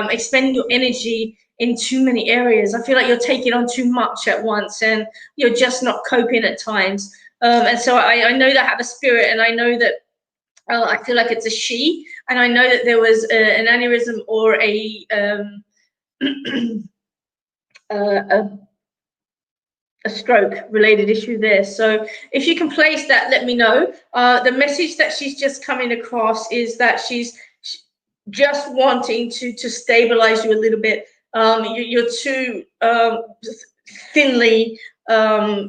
expending your energy in too many areas. I feel like you're taking on too much at once, and you're just not coping at times. And so I know that I have a spirit, and I know that I feel like it's a she, and I know that there was an aneurysm or a stroke related issue there. So if you can place that, let me know. The message that she's just coming across is that she's just wanting to stabilize you a little bit. You're too thinly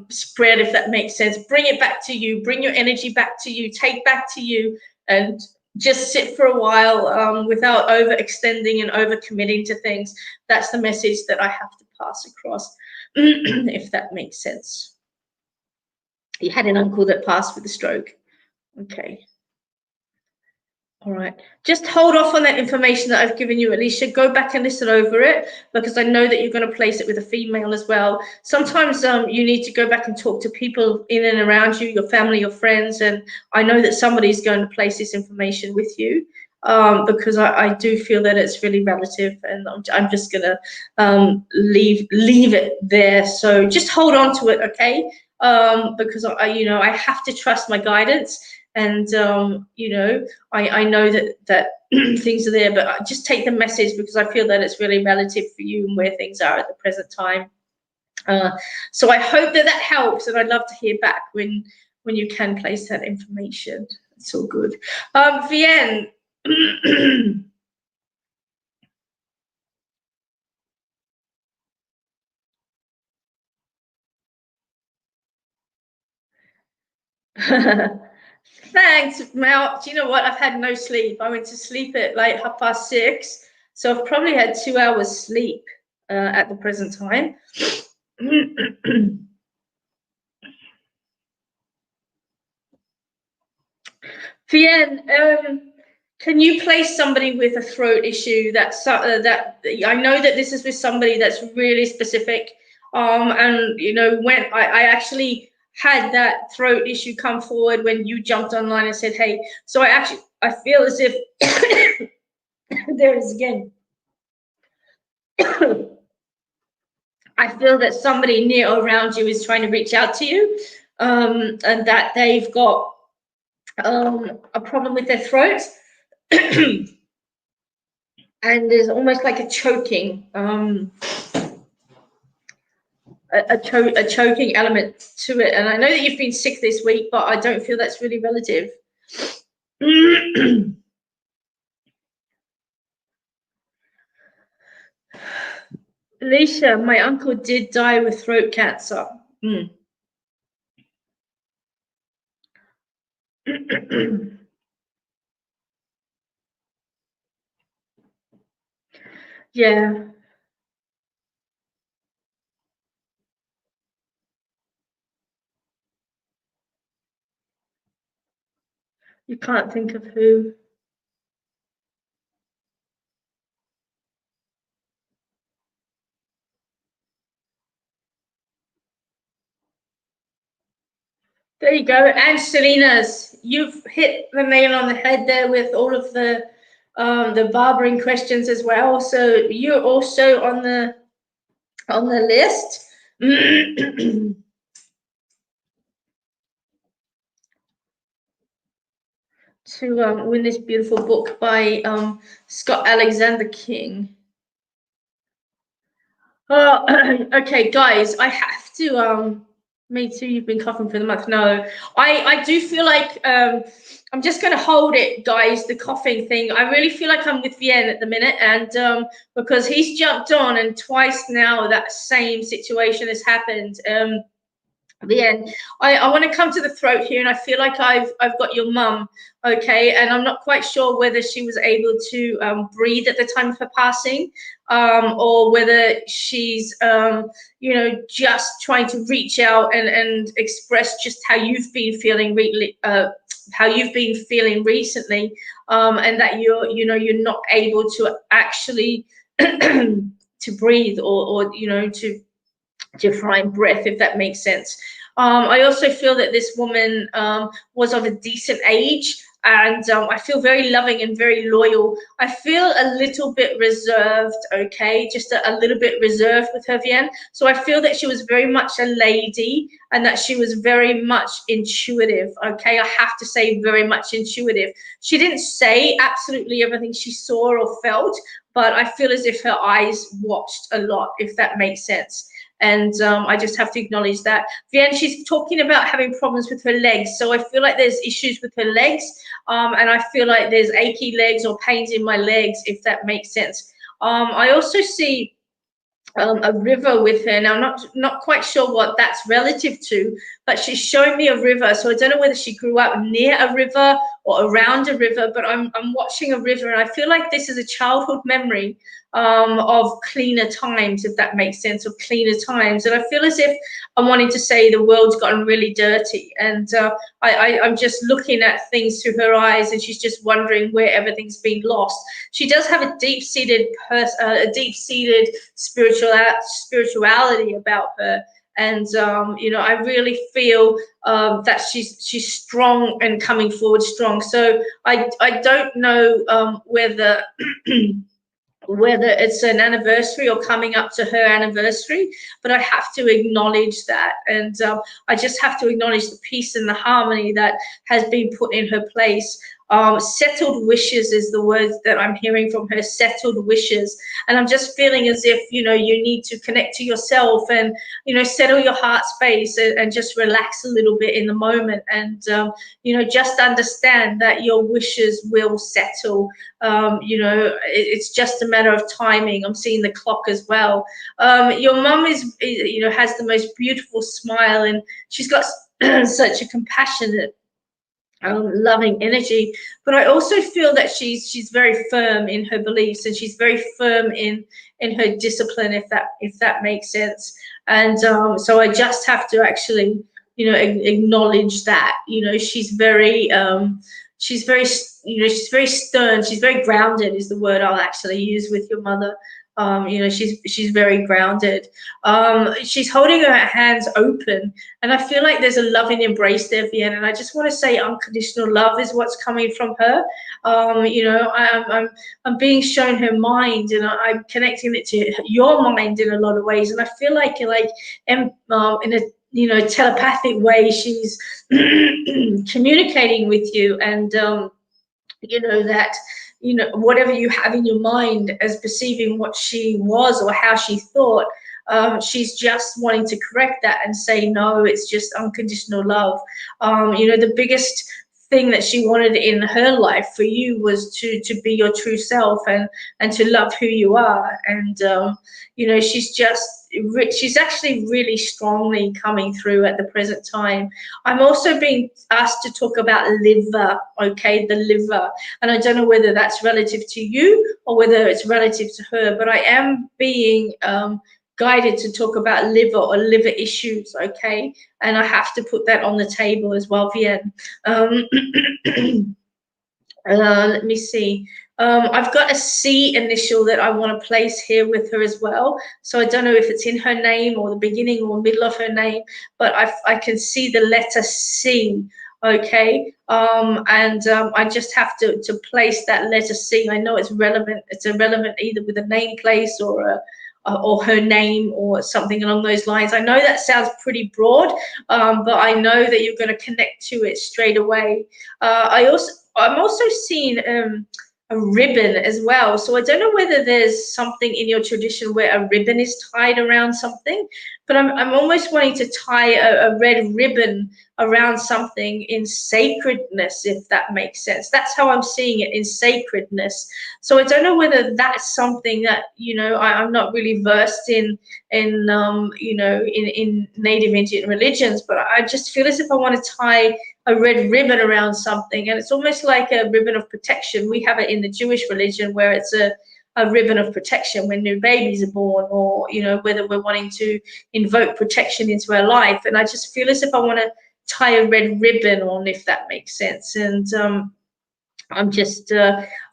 spread, if that makes sense. Bring it back to you, bring your energy back to you, take back to you, and just sit for a while without overextending and overcommitting to things. That's the message that I have to pass across. If that makes sense. You had an uncle that passed with a stroke. Okay. All right. Just hold off on that information that I've given you, Alicia. Go back and listen over it, because I know that you're going to place it with a female as well. Sometimes you need to go back and talk to people in and around you, your family, your friends, and I know that somebody's going to place this information with you. Because I do feel that it's really relative, and I'm just gonna leave it there. So just hold on to it, okay? because I have to trust my guidance, and I know that things are there, but I just take the message because I feel that it's really relative for you and where things are at the present time. So I hope that helps, and I'd love to hear back when you can place that information. It's all good. Vienne. Thanks, Mel. Do you know what? I've had no sleep. I went to sleep at like 6:30, so I've probably had 2 hours sleep at the present time. Vienne, can you place somebody with a throat issue that I know that this is with somebody that's really specific, and when I actually had that throat issue come forward when you jumped online and said, hey, so I feel as if there is again I feel that somebody near or around you is trying to reach out to you, and that they've got a problem with their throat. And there's almost like a choking, a choking element to it. And I know that you've been sick this week, but I don't feel that's really relative. Alicia, my uncle did die with throat cancer. Yeah. You can't think of who. There you go. And Selena's, you've hit the nail on the head there with all of the barbering questions as well. So you're also on the list. To win this beautiful book by Scott Alexander King. Okay, guys, I have to. Me too. You've been coughing for the month. No, I do feel like I'm just going to hold it, guys. The coughing thing. I really feel like I'm with Vienne at the minute, and because he's jumped on, and twice now that same situation has happened. The end. I want to come to the throat here, and I feel like I've got your mum, okay, and I'm not quite sure whether she was able to breathe at the time of her passing, or whether she's just trying to reach out and express just how you've been feeling recently, and that you're not able to actually to breathe or to find breath, if that makes sense. I also feel that this woman was of a decent age, and I feel very loving and very loyal. I feel a little bit reserved, okay, just a little bit reserved with her, Vienne. So I feel that she was very much a lady, and that she was very much intuitive, okay. I have to say, very much intuitive. She didn't say absolutely everything she saw or felt, but I feel as if her eyes watched a lot, if that makes sense. And I just have to acknowledge that. Vienne, she's talking about having problems with her legs. So I feel like there's issues with her legs, and I feel like there's achy legs or pains in my legs, if that makes sense. I also see a river with her. Now, not quite sure what that's relative to, but she's showing me a river. So I don't know whether she grew up near a river or around a river, but I'm watching a river, and I feel like this is a childhood memory of cleaner times, if that makes sense, of cleaner times. And I feel as if I'm wanting to say the world's gotten really dirty, and I'm just looking at things through her eyes, and she's just wondering where everything's been lost. She does have a deep-seated spirituality about her, and I really feel that she's strong and coming forward strong. So I don't know whether whether it's an anniversary or coming up to her anniversary, but I have to acknowledge that. And I just have to acknowledge the peace and the harmony that has been put in her place. Settled wishes is the word that I'm hearing from her, settled wishes. And I'm just feeling as if, you know, you need to connect to yourself and, you know, settle your heart space and just relax a little bit in the moment. And, you know, just understand that your wishes will settle. You know, it's just a matter of timing. I'm seeing the clock as well. Your mum is, you know, has the most beautiful smile, and she's got such a compassionate, loving energy. But I also feel that she's very firm in her beliefs, and she's very firm in her discipline, if that makes sense. And so I just have to actually, you know, acknowledge that. You know, she's very, you know, she's very stern. She's very grounded is the word I'll actually use with your mother. You know, she's very grounded. She's holding her hands open, and I feel like there's a loving embrace there, Vienna. And I just want to say, unconditional love is what's coming from her. You know, I'm being shown her mind, and I'm connecting it to your mind in a lot of ways. And I feel like you're like, in a, you know, telepathic way, she's communicating with you, and you know, that, you know, whatever you have in your mind as perceiving what she was or how she thought, she's just wanting to correct that and say, no, it's just unconditional love. You know, the biggest thing that she wanted in her life for you was to be your true self and to love who you are. And you know, she's actually really strongly coming through at the present time. I'm also being asked to talk about liver, okay, the liver. And I don't know whether that's relative to you or whether it's relative to her, but I am being guided to talk about liver or liver issues, okay? And I have to put that on the table as well, Vienne. Let me see. I've got a C initial that I want to place here with her as well. So I don't know if it's in her name or the beginning or middle of her name, but I can see the letter C. Okay, I just have to place that letter C. I know it's relevant. It's irrelevant either with a name place or her name or something along those lines. I know that sounds pretty broad, but I know that you're going to connect to it straight away. I'm also seeing a ribbon as well. So I don't know whether there's something in your tradition where a ribbon is tied around something, but I'm almost wanting to tie a red ribbon around something in sacredness, if that makes sense. That's how I'm seeing it, in sacredness. So I don't know whether that's something that, you know, I'm not really versed in you know, in Native Indian religions, but I just feel as if I want to tie a red ribbon around something, and it's almost like a ribbon of protection. We have it in the Jewish religion where it's a ribbon of protection when new babies are born, or, you know, whether we're wanting to invoke protection into our life. And I just feel as if I want to tie a red ribbon on, if that makes sense. And I'm just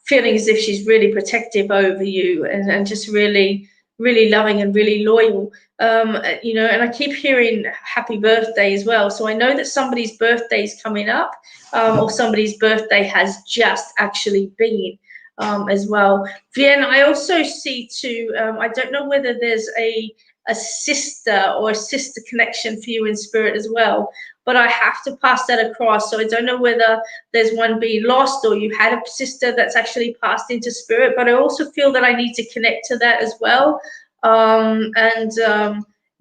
feeling as if she's really protective over you, and just really, really loving and really loyal. You know, and I keep hearing happy birthday as well. So I know that somebody's birthday is coming up, or somebody's birthday has just actually been as well. Vienne, I also see too, I don't know whether there's a sister or a sister connection for you in spirit as well, but I have to pass that across. So I don't know whether there's one being lost or you had a sister that's actually passed into spirit, but I also feel that I need to connect to that as well. You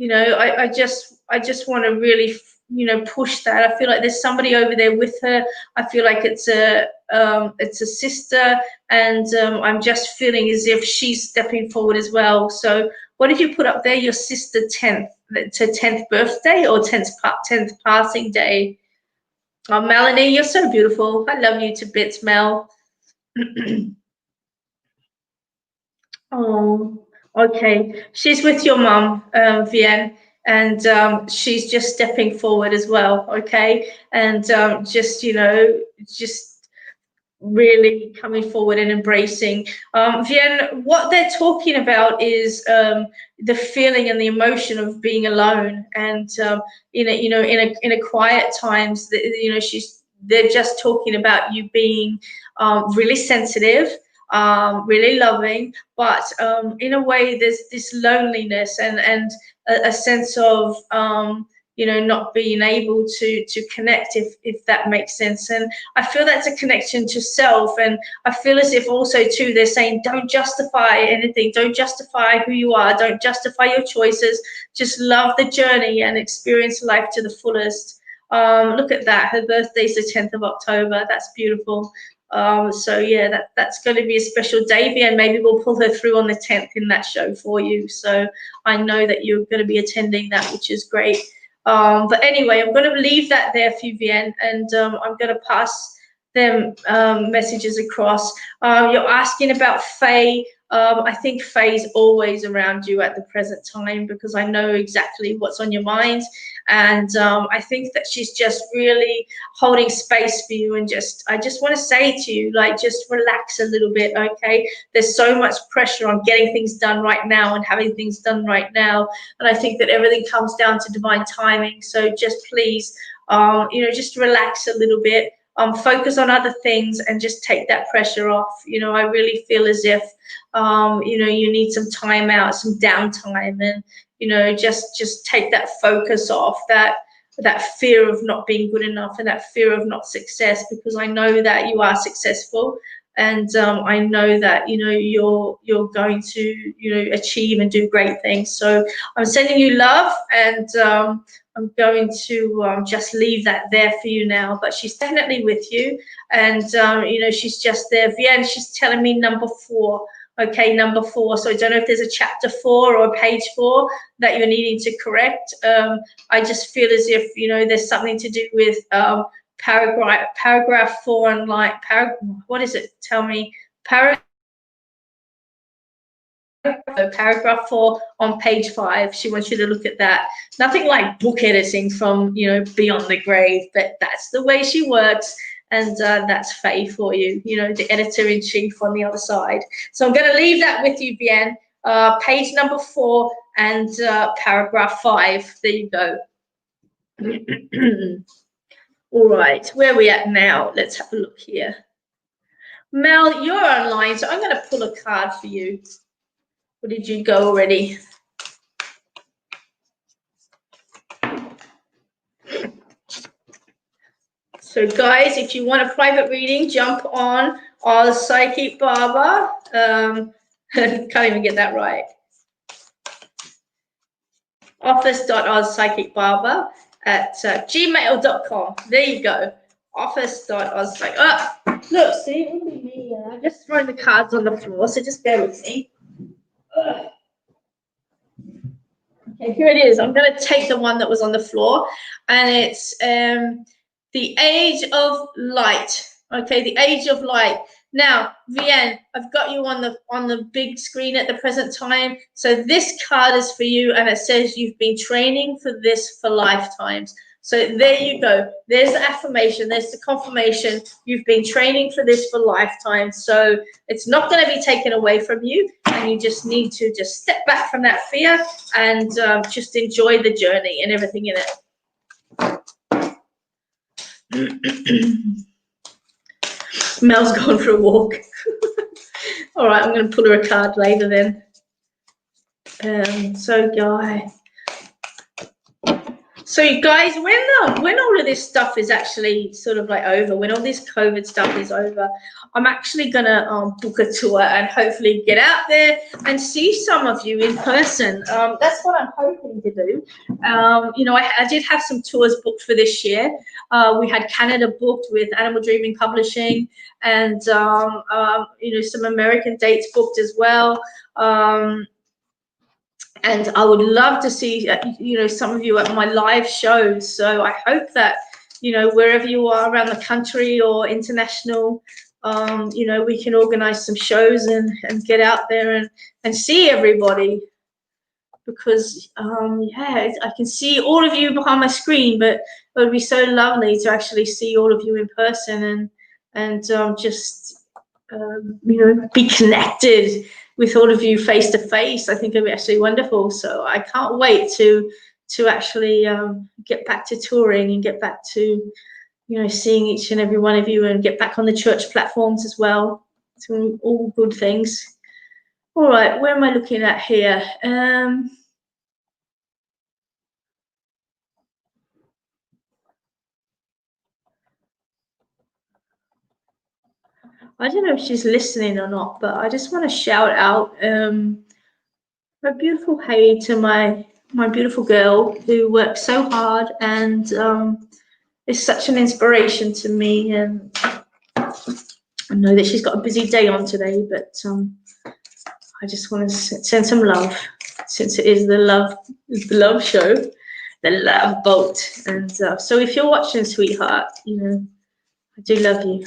know, I just want to really, you know, push that. I feel like there's somebody over there with her. I feel like it's a sister, and I'm just feeling as if she's stepping forward as well. So what did you put up there? Your sister 10th to 10th birthday or 10th passing day? Oh, Melanie, you're so beautiful. I love you to bits, Mel. Oh, okay. She's with your mum, Vienne, and she's just stepping forward as well. Okay, and just, you know, just really coming forward and embracing. Vienne, what they're talking about is the feeling and the emotion of being alone, and in a, you know, in a quiet times, you know, they're just talking about you being really sensitive. really loving, but in a way there's this loneliness and a sense of you know, not being able to connect, if that makes sense. And I feel that's a connection to self, and I feel as if also too they're saying don't justify anything, don't justify who you are, don't justify your choices, just love the journey and experience life to the fullest. Look at that, her birthday's the 10th of October. That's beautiful. So yeah, that's going to be a special day, and maybe we'll pull her through on the 10th in that show for you. So I know that you're going to be attending that, which is great. But anyway, I'm going to leave that there for you, Vienne, and I'm going to pass them messages across. You're asking about Faye. I think Faye's always around you at the present time, because I know exactly what's on your mind. And I think that she's just really holding space for you. And I just want to say to you, like, just relax a little bit, okay? There's so much pressure on getting things done right now and having things done right now. And I think that everything comes down to divine timing. So just please, you know, just relax a little bit. Focus on other things and just take that pressure off. You know, I really feel as if, you know, you need some time out, some downtime, and, you know, just take that focus off, that fear of not being good enough and that fear of not success, because I know that you are successful, and I know that, you know, you're going to, you know, achieve and do great things. So I'm sending you love, and I'm going to just leave that there for you now. But she's definitely with you, and you know, she's just there. Vienne, she's telling me number 4. Okay, number 4. So I don't know if there's a chapter 4 or a page 4 that you're needing to correct. I just feel as if, you know, there's something to do with paragraph 4 and like what is it? Tell me. Paragraph 4 on page 5. She wants you to look at that. Nothing like book editing from, you know, Beyond the Grave, but that's the way she works. And that's Faye for you, you know, the editor-in-chief on the other side. So I'm going to leave that with you, Vienne. Page number 4 and paragraph 5. There you go. All right, where are we at now? Let's have a look here. Mel, you're online, so I'm going to pull a card for you. Or did you go already? So guys, if you want a private reading, jump on our Psychic Barber. Can't even get that right. office.ozpsychicbarber at gmail.com. There you go. office.ozpsychic. Oh, look, see, look at me. I'm just throwing the cards on the floor, so just bear with me. Okay, here it is. I'm going to take the one that was on the floor, and it's the Age of Light. Okay, the Age of Light. Now, Vienne, I've got you on the big screen at the present time. So this card is for you, and it says you've been training for this for lifetimes. So there you go. There's the affirmation. There's the confirmation. You've been training for this for lifetimes. So it's not going to be taken away from you, and you just need to just step back from that fear and just enjoy the journey and everything in it. Mel's gone for a walk. All right, I'm going to pull her a card later then. So you guys, when all of this stuff is actually sort of like over, when all this COVID stuff is over, I'm actually going to book a tour and hopefully get out there and see some of you in person. That's what I'm hoping to do. You know, I did have some tours booked for this year. We had Canada booked with Animal Dreaming Publishing, and you know, some American dates booked as well. And I would love to see, you know, some of you at my live shows. So I hope that, you know, wherever you are around the country or international, you know, we can organize some shows and get out there and see everybody. Because, yeah, I can see all of you behind my screen, but it would be so lovely to actually see all of you in person and just, you know, be connected with all of you face to face. I think it'd be actually wonderful. So I can't wait to actually get back to touring and get back to, you know, seeing each and every one of you and get back on the church platforms as well. So all good things. All right, where am I looking at here? I don't know if she's listening or not, but I just want to shout out a beautiful hey to my beautiful girl who works so hard and is such an inspiration to me. And I know that she's got a busy day on today, but I just want to send some love, since it is the love show, the love boat. And so if you're watching, sweetheart, you know, I do love you.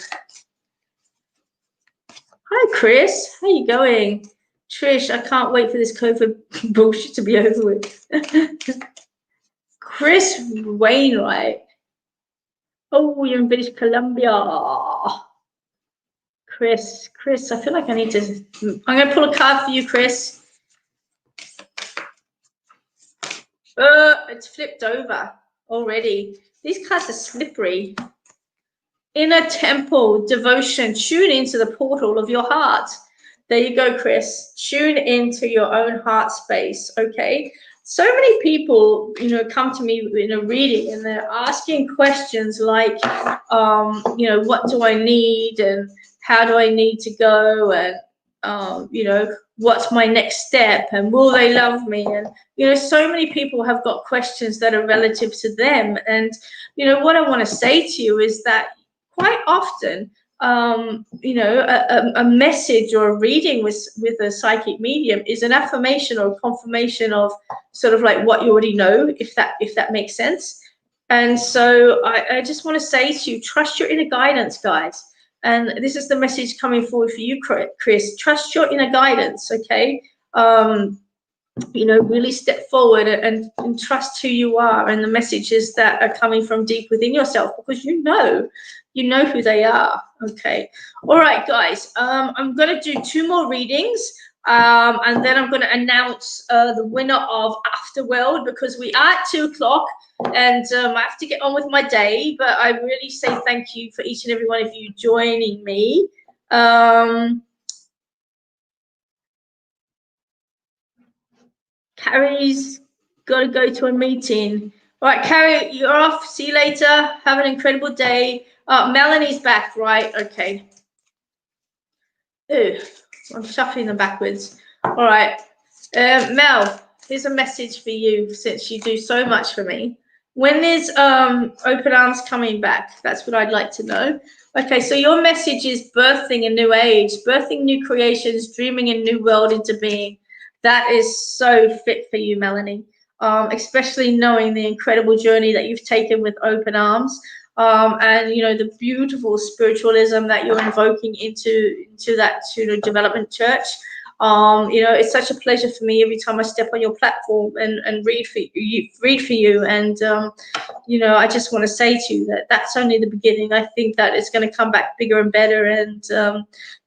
Hi, Chris. How you going? Trish, I can't wait for this COVID bullshit to be over with. Chris Wainwright. Oh, you're in British Columbia. Chris, I feel like I need to. I'm going to pull a card for you, Chris. It's flipped over already. These cards are slippery. Inner temple, devotion. Tune into the portal of your heart. There you go, Chris. Tune into your own heart space, okay? So many people, you know, come to me in a reading and they're asking questions like, you know, what do I need and how do I need to go, and, you know, what's my next step and will they love me? And, you know, so many people have got questions that are relative to them. And, you know, what I want to say to you is that quite often, you know, a message or a reading with a psychic medium is an affirmation or a confirmation of sort of like what you already know, if that makes sense. And so I just want to say to you, trust your inner guidance, guys. And this is the message coming forward for you, Chris. Trust your inner guidance, okay? You know, really step forward and trust who you are and the messages that are coming from deep within yourself, because you know who they are. Okay. All right, guys. I'm going to do 2 more readings. And then I'm going to announce the winner of Afterworld, because we are at 2 o'clock and I have to get on with my day. But I really say thank you for each and every one of you joining me. Carrie's got to go to a meeting. All right, Carrie, you're off. See you later. Have an incredible day. Melanie's back, right? Okay. Ooh, I'm shuffling them backwards. All right. Mel, here's a message for you, since you do so much for me. When is Open Arms coming back? That's what I'd like to know. Okay, so your message is birthing a new age, birthing new creations, dreaming a new world into being. That is so fit for you, Melanie, especially knowing the incredible journey that you've taken with Open Arms, and, you know, the beautiful spiritualism that you're invoking into that, you know, development church. You know, it's such a pleasure for me every time I step on your platform and read for you. And, you know, I just want to say to you that that's only the beginning. I think that it's going to come back bigger and better. And,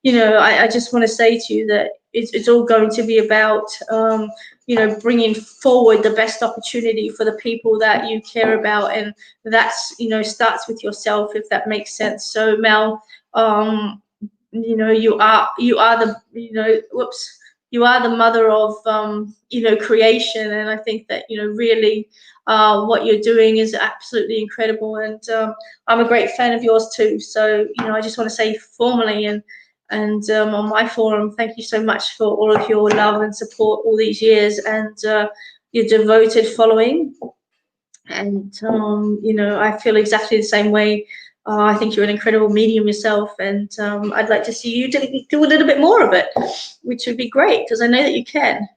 you know, I just want to say to you that it's all going to be about, you know, bringing forward the best opportunity for the people that you care about. And that's, you know, starts with yourself, if that makes sense. So, Mel, you know, you are the, you know, you are the mother of, you know, creation. And I think that, you know, really what you're doing is absolutely incredible. And I'm a great fan of yours too. So, you know, I just want to say formally and on my forum, thank you so much for all of your love and support all these years, and your devoted following. And you know, I feel exactly the same way. I think you're an incredible medium yourself, and I'd like to see you do a little bit more of it, which would be great, because I know that you can.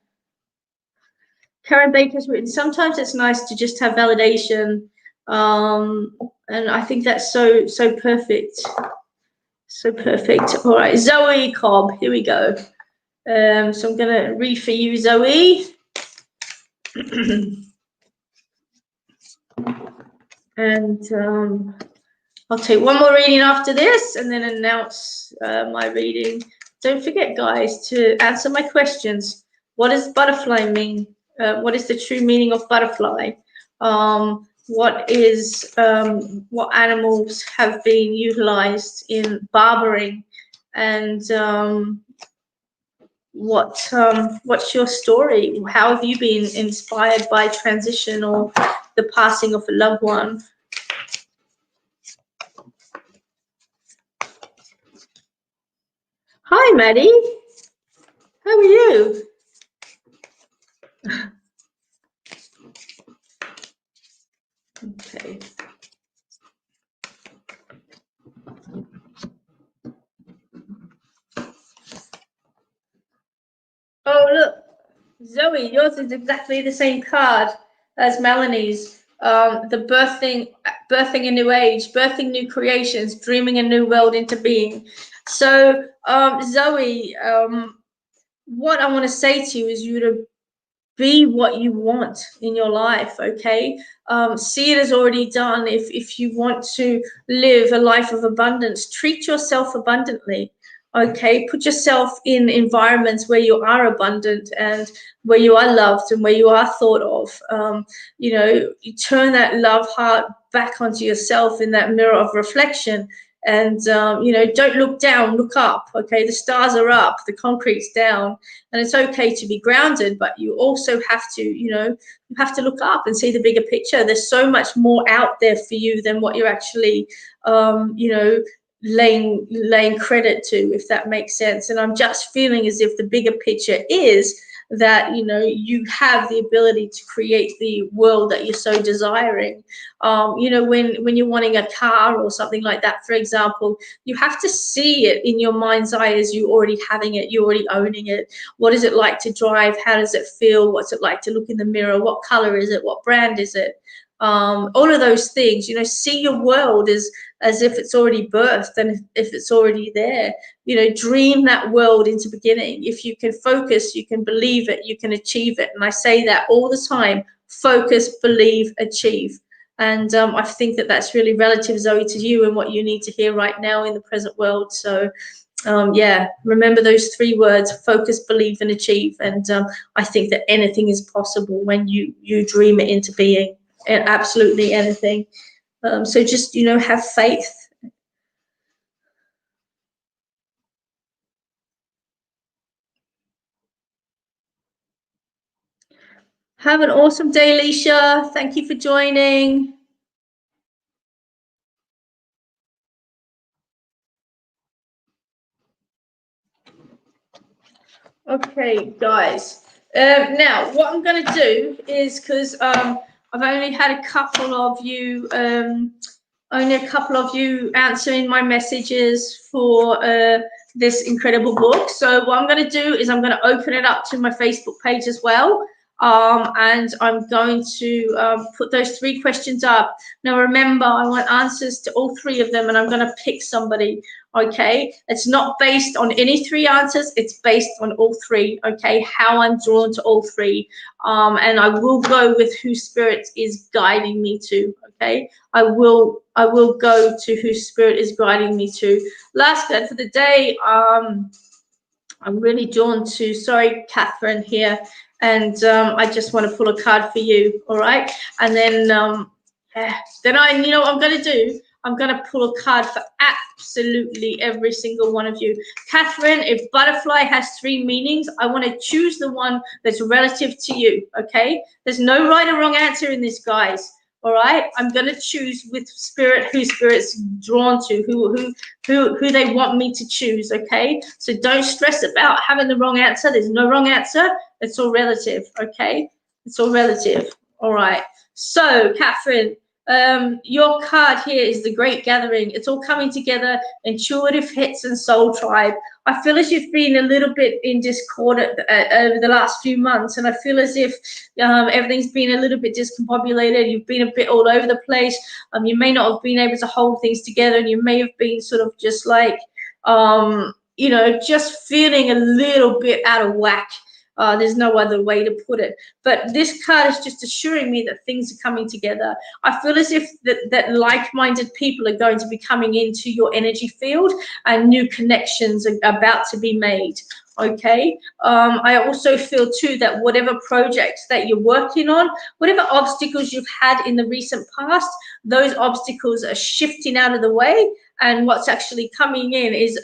Karen Baker's written, sometimes it's nice to just have validation, and I think that's so perfect. So perfect. All right, Zoe Cobb, here we go. So I'm going to read for you, Zoe. And I'll take 1 more reading after this and then announce my reading. Don't forget, guys, to answer my questions. What does butterfly mean? What is the true meaning of butterfly? What is what animals have been utilized in barbering And what's your story? How have you been inspired by transition or the passing of a loved one? Hi, Maddie. How are you? Okay. Oh, look, Zoe, yours is exactly the same card as Melanie's. The birthing a new age, birthing new creations, dreaming a new world into being. So, Zoe, what I want to say to you is you to be what you want in your life. Okay, see it as already done. If you want to live a life of abundance, treat yourself abundantly. Okay, put yourself in environments where you are abundant and where you are loved and where you are thought of. You know, you turn that love heart back onto yourself in that mirror of reflection. And you know, don't look down, look up. Okay, the stars are up, the concrete's down, and it's okay to be grounded, but you also have to, you know, you have to look up and see the bigger picture. There's so much more out there for you than what you're actually you know, laying credit to, if that makes sense. And I'm just feeling as if the bigger picture is that, you know, you have the ability to create the world that you're so desiring. You know, when you're wanting a car or something like that, for example, you have to see it in your mind's eye as you already having it, you already owning it. What is it like to drive? How does it feel? What's it like to look in the mirror? What color is it? What brand is it? All of those things, you know, see your world as if it's already birthed and if it's already there. You know, dream that world into beginning. If you can focus, you can believe it, you can achieve it. And I say that all the time: focus, believe, achieve. And I think that that's really relative, Zoe, to you and what you need to hear right now in the present world. So yeah, remember those 3 words: focus, believe, and achieve. And I think that anything is possible when you dream it into being. Absolutely anything. So just, you know, have faith. Have an awesome day, Alicia. Thank you for joining. Okay, guys. Now, what I'm going to do is, because I've only had a couple of you answering my messages for this incredible book. So what I'm going to do is I'm going to open it up to my Facebook page as well. And I'm going to put those 3 questions up. Now, remember, I want answers to all 3 of them, and I'm going to pick somebody. Okay, it's not based on any 3 answers, it's based on all 3. Okay, how I'm drawn to all 3. And I will go with who spirit is guiding me to. Okay, I will go to who spirit is guiding me to. Last card for the day. I'm really drawn to, sorry, Catherine here, and I just want to pull a card for you. All right, and then yeah, then you know what I'm going to do? I'm going to pull a card for absolutely every single one of you. Catherine, if butterfly has 3 meanings, I want to choose the one that's relative to you, okay? There's no right or wrong answer in this, guys, all right? I'm going to choose with spirit who spirit's drawn to, who they want me to choose, okay? So don't stress about having the wrong answer. There's no wrong answer. It's all relative, okay? It's all relative, all right? So, Catherine, your card here is the Great Gathering. It's all coming together, intuitive hits and soul tribe. I feel as you've been a little bit in discord over the last few months, and I feel as if everything's been a little bit discombobulated. You've been a bit all over the place. You may not have been able to hold things together, and you may have been sort of just like, you know, just feeling a little bit out of whack. There's no other way to put it. But this card is just assuring me that things are coming together. I feel as if that like-minded people are going to be coming into your energy field and new connections are about to be made. Okay. I also feel too that whatever projects that you're working on, whatever obstacles you've had in the recent past, those obstacles are shifting out of the way, and what's actually coming in is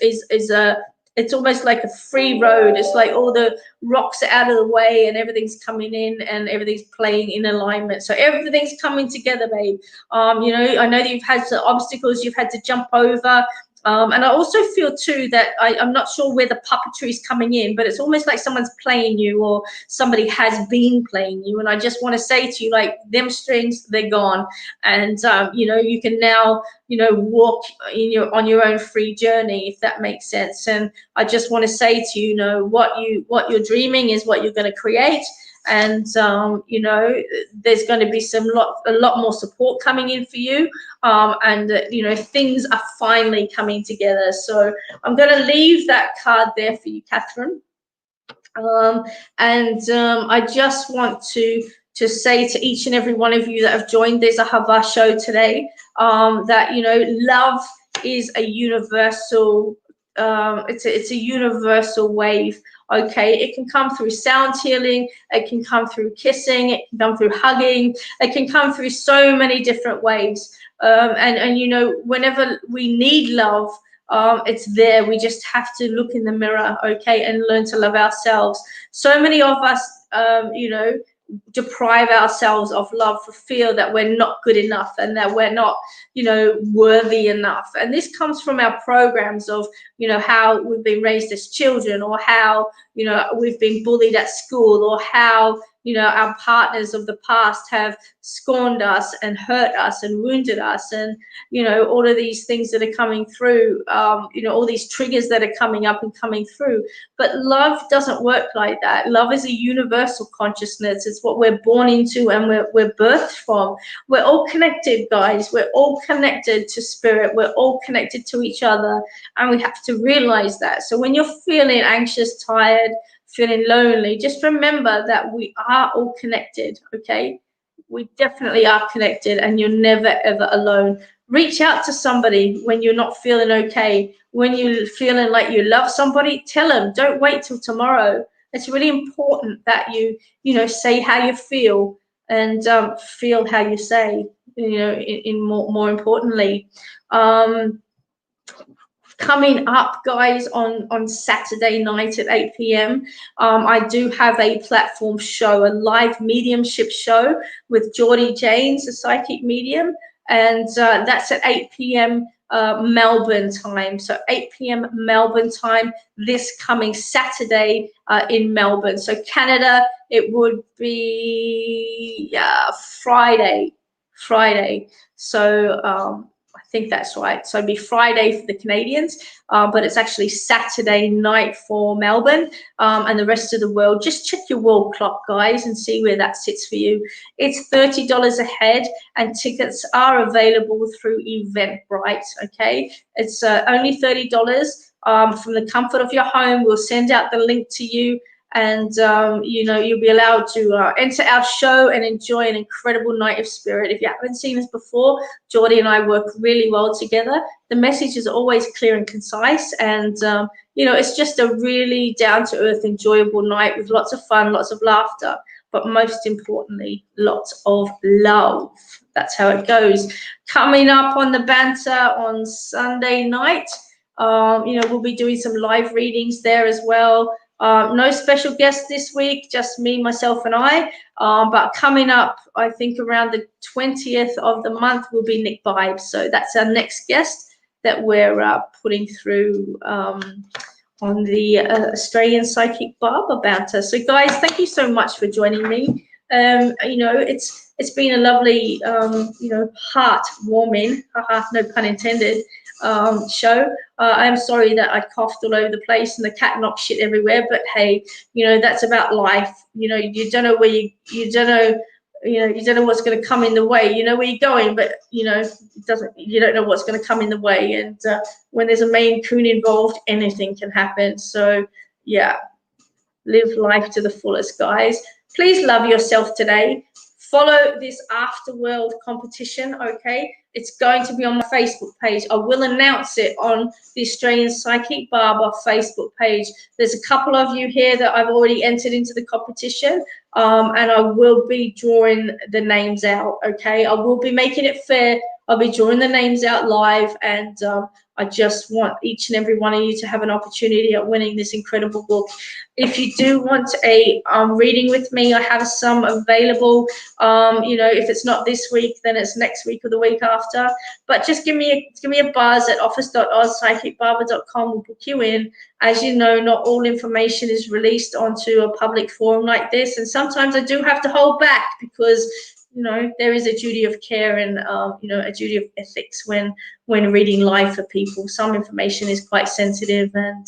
a, it's almost like a free road. It's like all the rocks are out of the way and everything's coming in and everything's playing in alignment. So everything's coming together, babe. You know, I know that you've had some obstacles you've had to jump over. And I also feel too that I'm not sure where the puppetry is coming in, but it's almost like someone's playing you or somebody has been playing you. And I just want to say to you, like, them strings, they're gone. And, you know, you can now, you know, walk on your own free journey, if that makes sense. And I just want to say to you, you know, what you're dreaming is what you're going to create. And you know, there's going to be a lot more support coming in for you, and you know, things are finally coming together. So I'm going to leave that card there for you, Catherine. I just want to say to each and every one of you that have joined this Ahava show today, that, you know, love is a universal, it's a universal wave. Okay, it can come through sound healing, it can come through kissing, it can come through hugging, it can come through so many different ways. And you know, whenever we need love, it's there. We just have to look in the mirror, okay, and learn to love ourselves. So many of us, you know, deprive ourselves of love for fear that we're not good enough and that we're not, you know, worthy enough. And this comes from our programs of, you know, how we've been raised as children, or how, you know, we've been bullied at school, or how, you know, our partners of the past have scorned us and hurt us and wounded us, and, you know, all of these things that are coming through, you know, all these triggers that are coming up and coming through. But love doesn't work like that. Love is a universal consciousness. It's what we're born into and we're birthed from. We're all connected, guys. We're all connected to spirit. We're all connected to each other, and we have to realize that. So when you're feeling anxious, tired, feeling lonely, just remember that we are all connected, okay? We definitely are connected, and you're never, ever alone. Reach out to somebody when you're not feeling okay. When you're feeling like you love somebody, tell them. Don't wait till tomorrow. It's really important that you know, say how you feel, and feel how you say, you know, in more importantly. Coming up, guys, on Saturday night at 8 p.m, I do have a platform show, a live mediumship show with Geordie Janes, the psychic medium, and that's at 8 p.m. Melbourne time. So 8 p.m. Melbourne time this coming Saturday in Melbourne. So Canada, it would be Friday. So I think that's right. So it'd be Friday for the Canadians, but it's actually Saturday night for Melbourne, and the rest of the world. Just check your world clock, guys, and see where that sits for you. It's $30 a head, and tickets are available through Eventbrite. Okay, it's only $30 from the comfort of your home. We'll send out the link to you. And, you know, you'll be allowed to enter our show and enjoy an incredible night of spirit. If you haven't seen us before, Geordie and I work really well together. The message is always clear and concise. And, you know, it's just a really down-to-earth, enjoyable night with lots of fun, lots of laughter, but most importantly, lots of love. That's how it goes. Coming up on the Banter on Sunday night, you know, we'll be doing some live readings there as well. No special guests this week, just me, myself, and I. But coming up, I think around the 20th of the month will be Nick Vibes. So that's our next guest that we're putting through on the Australian Psychic Barber Banter. So guys, thank you so much for joining me. You know, it's been a lovely, you know, heart-warming, no pun intended, show. I'm sorry that I coughed all over the place and the cat knocked shit everywhere, but hey, you know, that's about life. You know, you don't know where you don't know, you know, you don't know what's going to come in the way. You know where you're going, but you know, you don't know what's going to come in the way. And when there's a Maine Coon involved, anything can happen. So yeah, live life to the fullest, guys. Please love yourself today. follow this Afterworld competition, okay? It's going to be on my Facebook page. I will announce it on the Australian Psychic Barber Facebook page. There's a couple of you here that I've already entered into the competition, and I will be drawing the names out, okay? I will be making it fair. I'll be drawing the names out live, and I just want each and every one of you to have an opportunity at winning this incredible book. If you do want a reading with me, I have some available. You know, if it's not this week, then it's next week or the week after. But just give me a buzz at office.ozpsychicbarber.com. We'll book you in. As you know, not all information is released onto a public forum like this, and sometimes I do have to hold back because, you know, there is a duty of care and you know, a duty of ethics when reading live for people. Some information is quite sensitive, and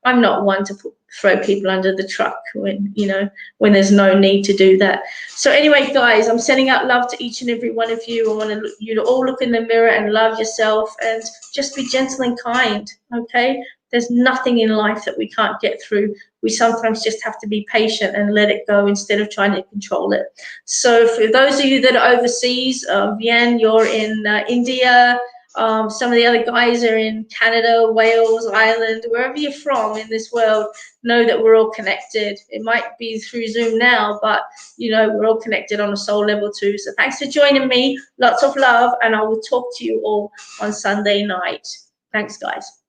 I'm not one to throw people under the truck when, you know, when there's no need to do that. So anyway, guys, I'm sending out love to each and every one of you. I want you to all look in the mirror and love yourself and just be gentle and kind, okay? There's nothing in life that we can't get through. We sometimes just have to be patient and let it go instead of trying to control it. So for those of you that are overseas, Vian, you're in India, some of the other guys are in Canada, Wales, Ireland, wherever you're from in this world, know that we're all connected. It might be through Zoom now, but, you know, we're all connected on a soul level too. So thanks for joining me. Lots of love, and I will talk to you all on Sunday night. Thanks, guys.